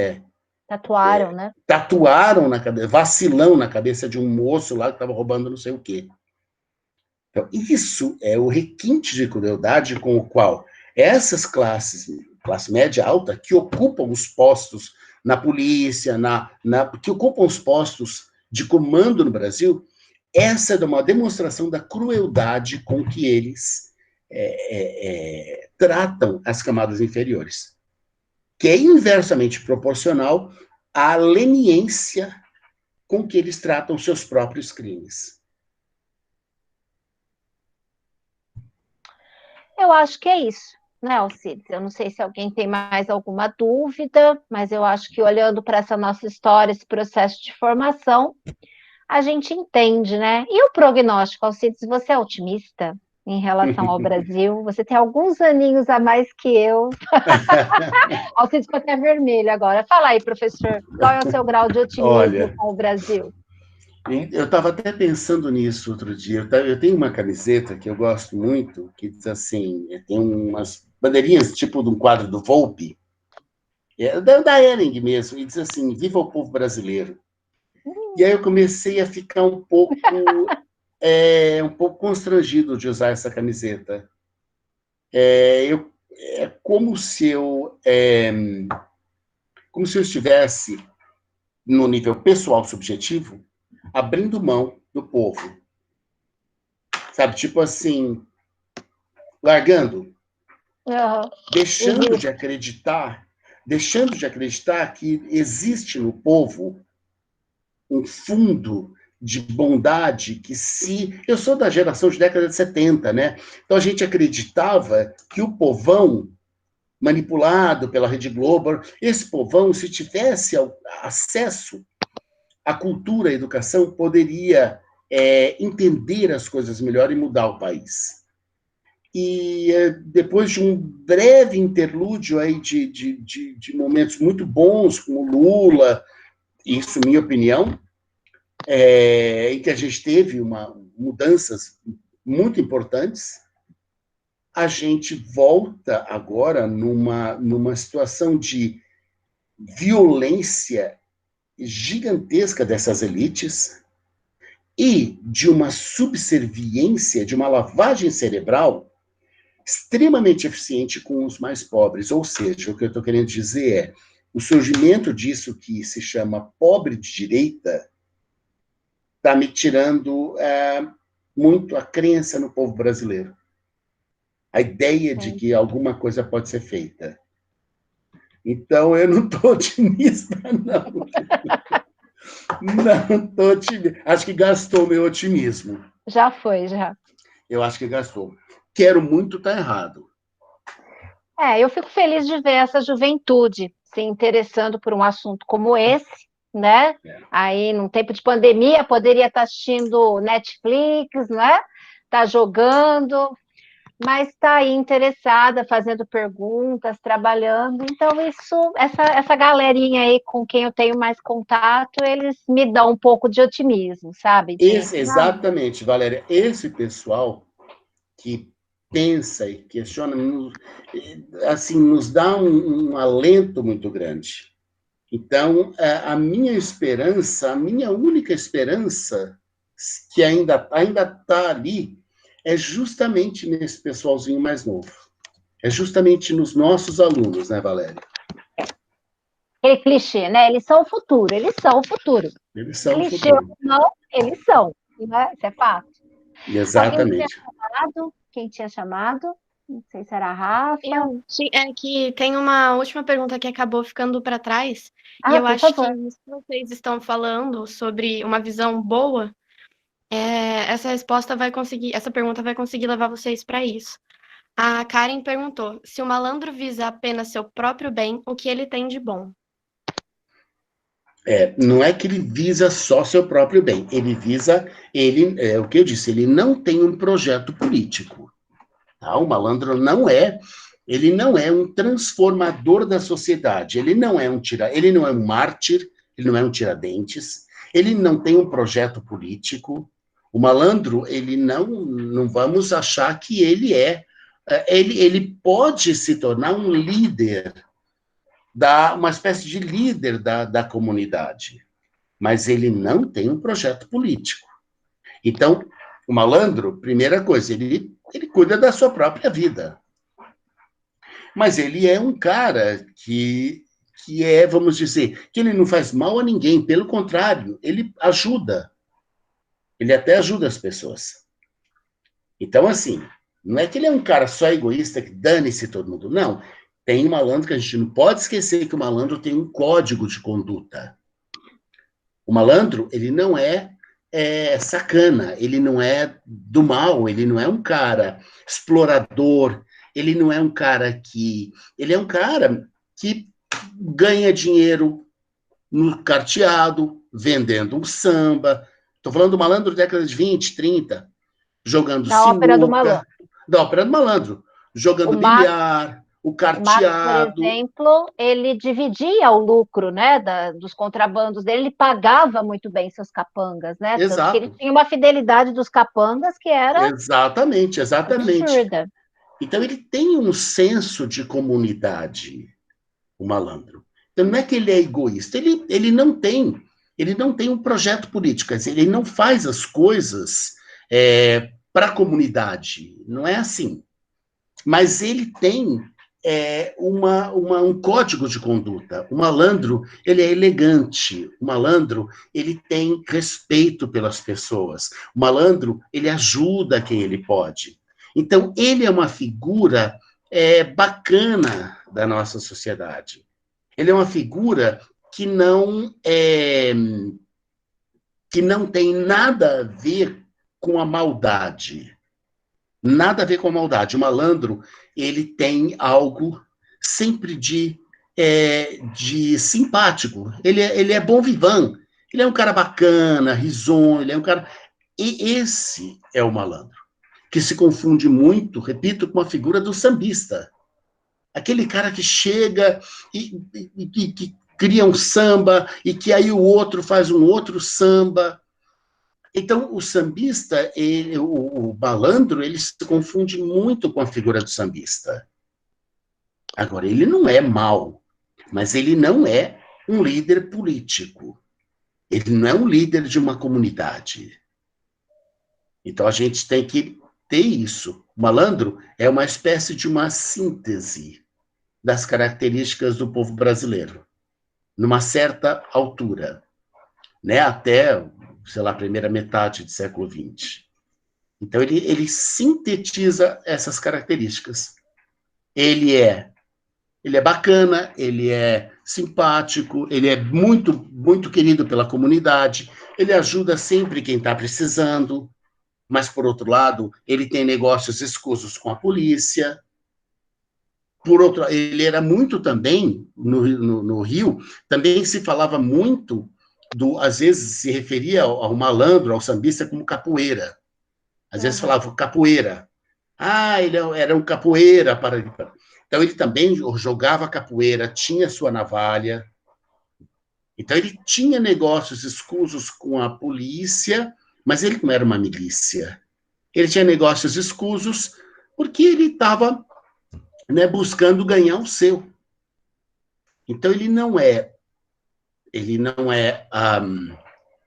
Tatuaram, né? Tatuaram na cabeça, vacilão na cabeça de um moço lá que estava roubando não sei o quê. Então, isso é o requinte de crueldade com o qual essas classe média alta, que ocupam os postos na polícia, que ocupam os postos de comando no Brasil, essa é uma demonstração da crueldade com que eles tratam as camadas inferiores, que é inversamente proporcional à leniência com que eles tratam seus próprios crimes. Eu acho que é isso, né, Alcides? Eu não sei se alguém tem mais alguma dúvida, mas eu acho que olhando para essa nossa história, esse processo de formação, a gente entende, né? E o prognóstico, Alcides, você é otimista em relação ao Brasil? Você tem alguns aninhos a mais que eu. Alcides ficou até vermelho agora. Fala aí, professor, qual é o seu grau de otimismo com o Brasil? Eu estava até pensando nisso outro dia. Eu tenho uma camiseta que eu gosto muito, que diz assim, tem umas bandeirinhas tipo de um quadro do Volpi, da Hering mesmo, e diz assim, viva o povo brasileiro. E aí eu comecei a ficar um pouco constrangido de usar essa camiseta. É como se eu estivesse, no nível pessoal subjetivo, abrindo mão do povo. Sabe, tipo assim, largando, deixando de acreditar que existe no povo um fundo de bondade que se... Eu sou da geração de década de 70, né? Então a gente acreditava que o povão, manipulado pela Rede Globo, esse povão, se tivesse acesso à cultura, à educação, poderia entender as coisas melhor e mudar o país. E depois de um breve interlúdio aí de momentos muito bons com o Lula, isso minha opinião, em que a gente teve mudanças muito importantes, a gente volta agora numa situação de violência gigantesca dessas elites e de uma subserviência, de uma lavagem cerebral extremamente eficiente com os mais pobres. Ou seja, o que eu estou querendo dizer é o surgimento disso que se chama pobre de direita está me tirando muito a crença no povo brasileiro. A ideia de que alguma coisa pode ser feita. Então, eu não estou otimista, não. Não estou otimista. Acho que gastou meu otimismo. Já foi, já. Eu acho que gastou. Quero muito estar errado. Eu fico feliz de ver essa juventude se interessando por um assunto como esse, né? Aí, num tempo de pandemia, poderia estar assistindo Netflix, né? Tá jogando, mas está aí interessada, fazendo perguntas, trabalhando. Então, essa galerinha aí com quem eu tenho mais contato, eles me dão um pouco de otimismo, sabe? Exatamente, Valéria. Esse pessoal que pensa e questiona, assim, nos dá um alento muito grande. Então, a minha esperança, a minha única esperança, que ainda está ali, é justamente nesse pessoalzinho mais novo. É justamente nos nossos alunos, né, Valéria? Aquele clichê, né? Eles são o futuro, eles são o futuro. Eles são clichê o futuro. Ou não, eles são, né? Isso é fato. Exatamente. Quem tinha chamado? Não sei se era a Rafa. É que tem uma última pergunta que acabou ficando para trás. E eu acho que isso que vocês estão falando sobre uma visão boa, essa pergunta vai conseguir levar vocês para isso. A Karen perguntou: se o malandro visa apenas seu próprio bem, o que ele tem de bom? Não é que ele visa só seu próprio bem, ele visa, o que eu disse, ele não tem um projeto político. Tá? O malandro ele não é um transformador da sociedade, ele não é um mártir, ele não é um tiradentes, ele não tem um projeto político. O malandro, ele não vamos achar que ele pode se tornar um líder, uma espécie de líder da comunidade, mas ele não tem um projeto político. Então, o malandro, primeira coisa, ele cuida da sua própria vida. Mas ele é um cara que vamos dizer, que ele não faz mal a ninguém, pelo contrário, ele ajuda. Ele até ajuda as pessoas. Então, assim, não é que ele é um cara só egoísta, que dane-se todo mundo, não. Tem um malandro que a gente não pode esquecer que o malandro tem um código de conduta. O malandro, ele não é sacana, ele não é do mal, ele não é um cara explorador, ele não é um cara ele é um cara que ganha dinheiro no carteado, vendendo um samba. Estou falando do malandro da década de 20, 30, jogando sinuca. Da ópera do malandro. Jogando bilhar, o carteado. Por exemplo, ele dividia o lucro, né, dos contrabandos dele, ele pagava muito bem seus capangas, né? Exato. Tanto que ele tinha uma fidelidade dos capangas que era exatamente. absurda. Então, ele tem um senso de comunidade, o malandro. Então, não é que ele é egoísta, ele não tem um projeto político, quer dizer, ele não faz as coisas para a comunidade, não é assim. Mas ele tem um código de conduta. O malandro, ele é elegante. O malandro, ele tem respeito pelas pessoas. O malandro, ele ajuda quem ele pode. Então, ele é uma figura bacana da nossa sociedade. Ele é uma figura que não que não tem nada a ver com a maldade. Nada a ver com a maldade. O malandro, ele tem algo sempre de simpático. Ele é bom vivant. Ele é um cara bacana, risonho, ele é um cara... E esse é o malandro, que se confunde muito, repito, com a figura do sambista. Aquele cara que chega e que cria um samba, e que aí o outro faz um outro samba. Então, o sambista, o malandro, ele se confunde muito com a figura do sambista. Agora, ele não é mau, mas ele não é um líder político. Ele não é um líder de uma comunidade. Então, a gente tem que ter isso. O malandro é uma espécie de uma síntese das características do povo brasileiro, numa certa altura, né? Até, sei lá, a primeira metade do século XX. Então, ele sintetiza essas características. Ele é bacana, ele é simpático, ele é muito, muito querido pela comunidade, ele ajuda sempre quem está precisando, mas, por outro lado, ele tem negócios escusos com a polícia. Por outro, ele era muito também, no Rio, também se falava muito, às vezes se referia ao malandro, ao sambista, como capoeira. Às vezes falava capoeira. Ele era um capoeira. Então, ele também jogava capoeira, tinha sua navalha. Então, ele tinha negócios escusos com a polícia, mas ele não era uma milícia. Ele tinha negócios escusos porque ele estava, né, buscando ganhar o seu. Então, ele não é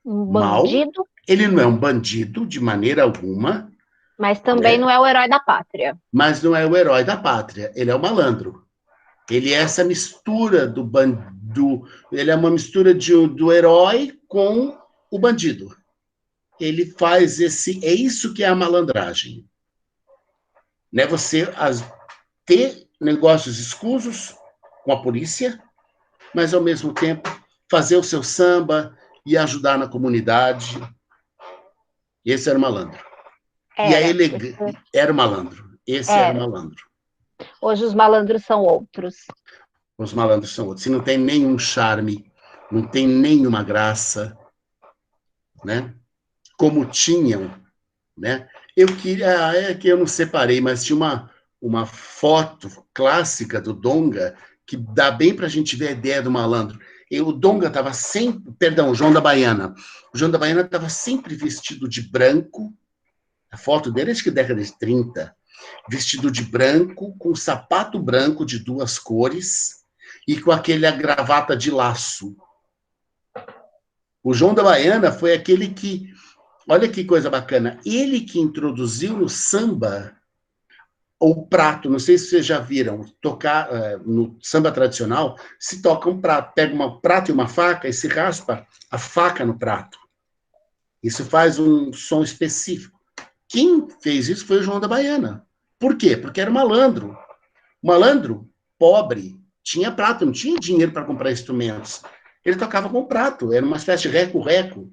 mau, ele não é um bandido de maneira alguma. Mas também não é o herói da pátria. Mas não é o herói da pátria, ele é o malandro. Ele é essa mistura ele é uma mistura do herói com o bandido. Ele faz é isso que é a malandragem. Né? Você ter negócios escusos com a polícia, mas, ao mesmo tempo, fazer o seu samba e ajudar na comunidade. Esse era o malandro. Era o malandro. Esse era o malandro. Hoje os malandros são outros. Os malandros são outros. Se não tem nenhum charme, não tem nenhuma graça, né? Como tinham, né? Eu queria... É que eu não separei, mas tinha uma foto clássica do Donga que dá bem para a gente ver a ideia do malandro. O Donga estava sempre... Perdão, o João da Baiana. O João da Baiana estava sempre vestido de branco. A foto dele, acho que década de 30. Vestido de branco, com sapato branco de 2 cores e com aquela gravata de laço. O João da Baiana foi aquele que... Olha que coisa bacana. Ele que introduziu no samba o prato. Não sei se vocês já viram. Tocar no samba tradicional, se toca um prato. Pega um prato e uma faca e se raspa a faca no prato. Isso faz um som específico. Quem fez isso foi o João da Baiana. Por quê? Porque era malandro. Malandro, pobre, tinha prato, não tinha dinheiro para comprar instrumentos. Ele tocava com prato, era uma espécie de reco-reco.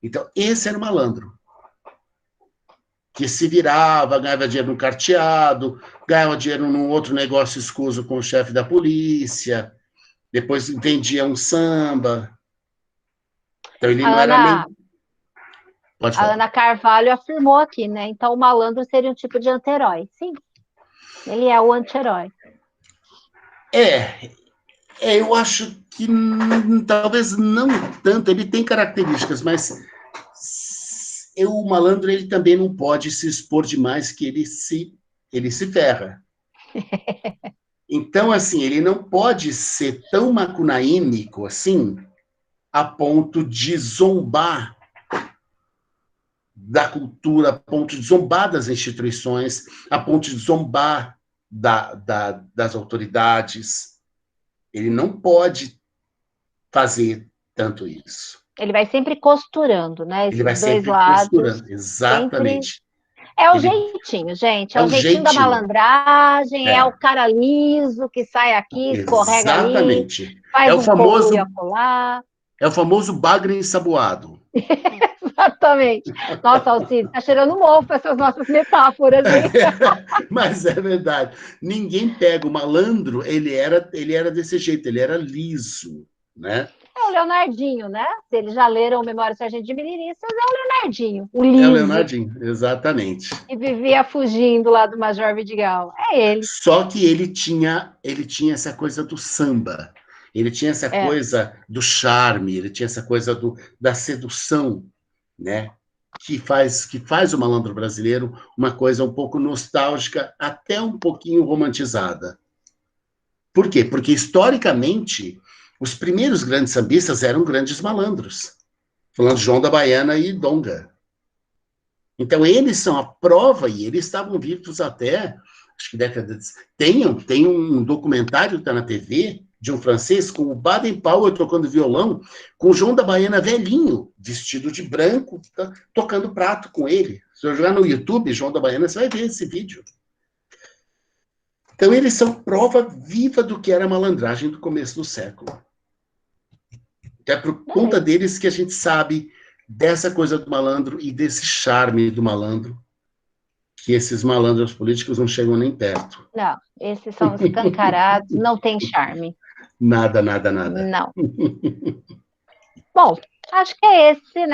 Então, esse era o malandro. Que se virava, ganhava dinheiro no carteado, ganhava dinheiro num outro negócio escuso com o chefe da polícia, depois vendia um samba. Então, ele não era nem... Pode falar. A Ana Carvalho afirmou aqui, né? Então, o malandro seria um tipo de anti-herói. Sim, ele é o anti-herói. Eu acho que talvez não tanto. Ele tem características, mas o malandro ele também não pode se expor demais, que ele se ferra. Então, assim, ele não pode ser tão macunaímico assim, a ponto de zombar da cultura, a ponto de zombar das instituições, a ponto de zombar das autoridades. Ele não pode fazer tanto isso. Ele vai sempre costurando, né? Ele vai sempre costurando, exatamente. É o jeitinho, gente. É o jeitinho da malandragem, é o cara liso que sai aqui, escorrega ali, faz é o famoso bagre ensaboado. Exatamente. Nossa, Alcides, tá cheirando mofo essas nossas metáforas, hein? Mas é verdade. Ninguém pega o malandro, ele era desse jeito, ele era liso, né? É o Leonardinho, né? Se eles já leram Memória do Sargento de Miniriças, é o Leonardinho, o liso. É o Leonardinho, exatamente. Que vivia fugindo lá do Major Vidigal. É ele. Só que ele tinha essa coisa do samba, ele tinha essa coisa do charme, ele tinha essa coisa da sedução, né? Que faz o malandro brasileiro uma coisa um pouco nostálgica, até um pouquinho romantizada. Por quê? Porque, historicamente, os primeiros grandes sambistas eram grandes malandros. Falando de João da Baiana e Donga. Então, eles são a prova, e eles estavam vivos até, acho que décadas... Tem um documentário que está na TV, de um francês, com o Baden-Powell tocando violão, com o João da Baiana velhinho, vestido de branco, tocando prato com ele. Se eu jogar no YouTube, João da Baiana, você vai ver esse vídeo. Então, eles são prova viva do que era a malandragem do começo do século. É por conta deles que a gente sabe dessa coisa do malandro e desse charme do malandro, que esses malandros políticos não chegam nem perto. Não, esses são escancarados, não tem charme. Nada. Não. Bom, acho que é esse, né?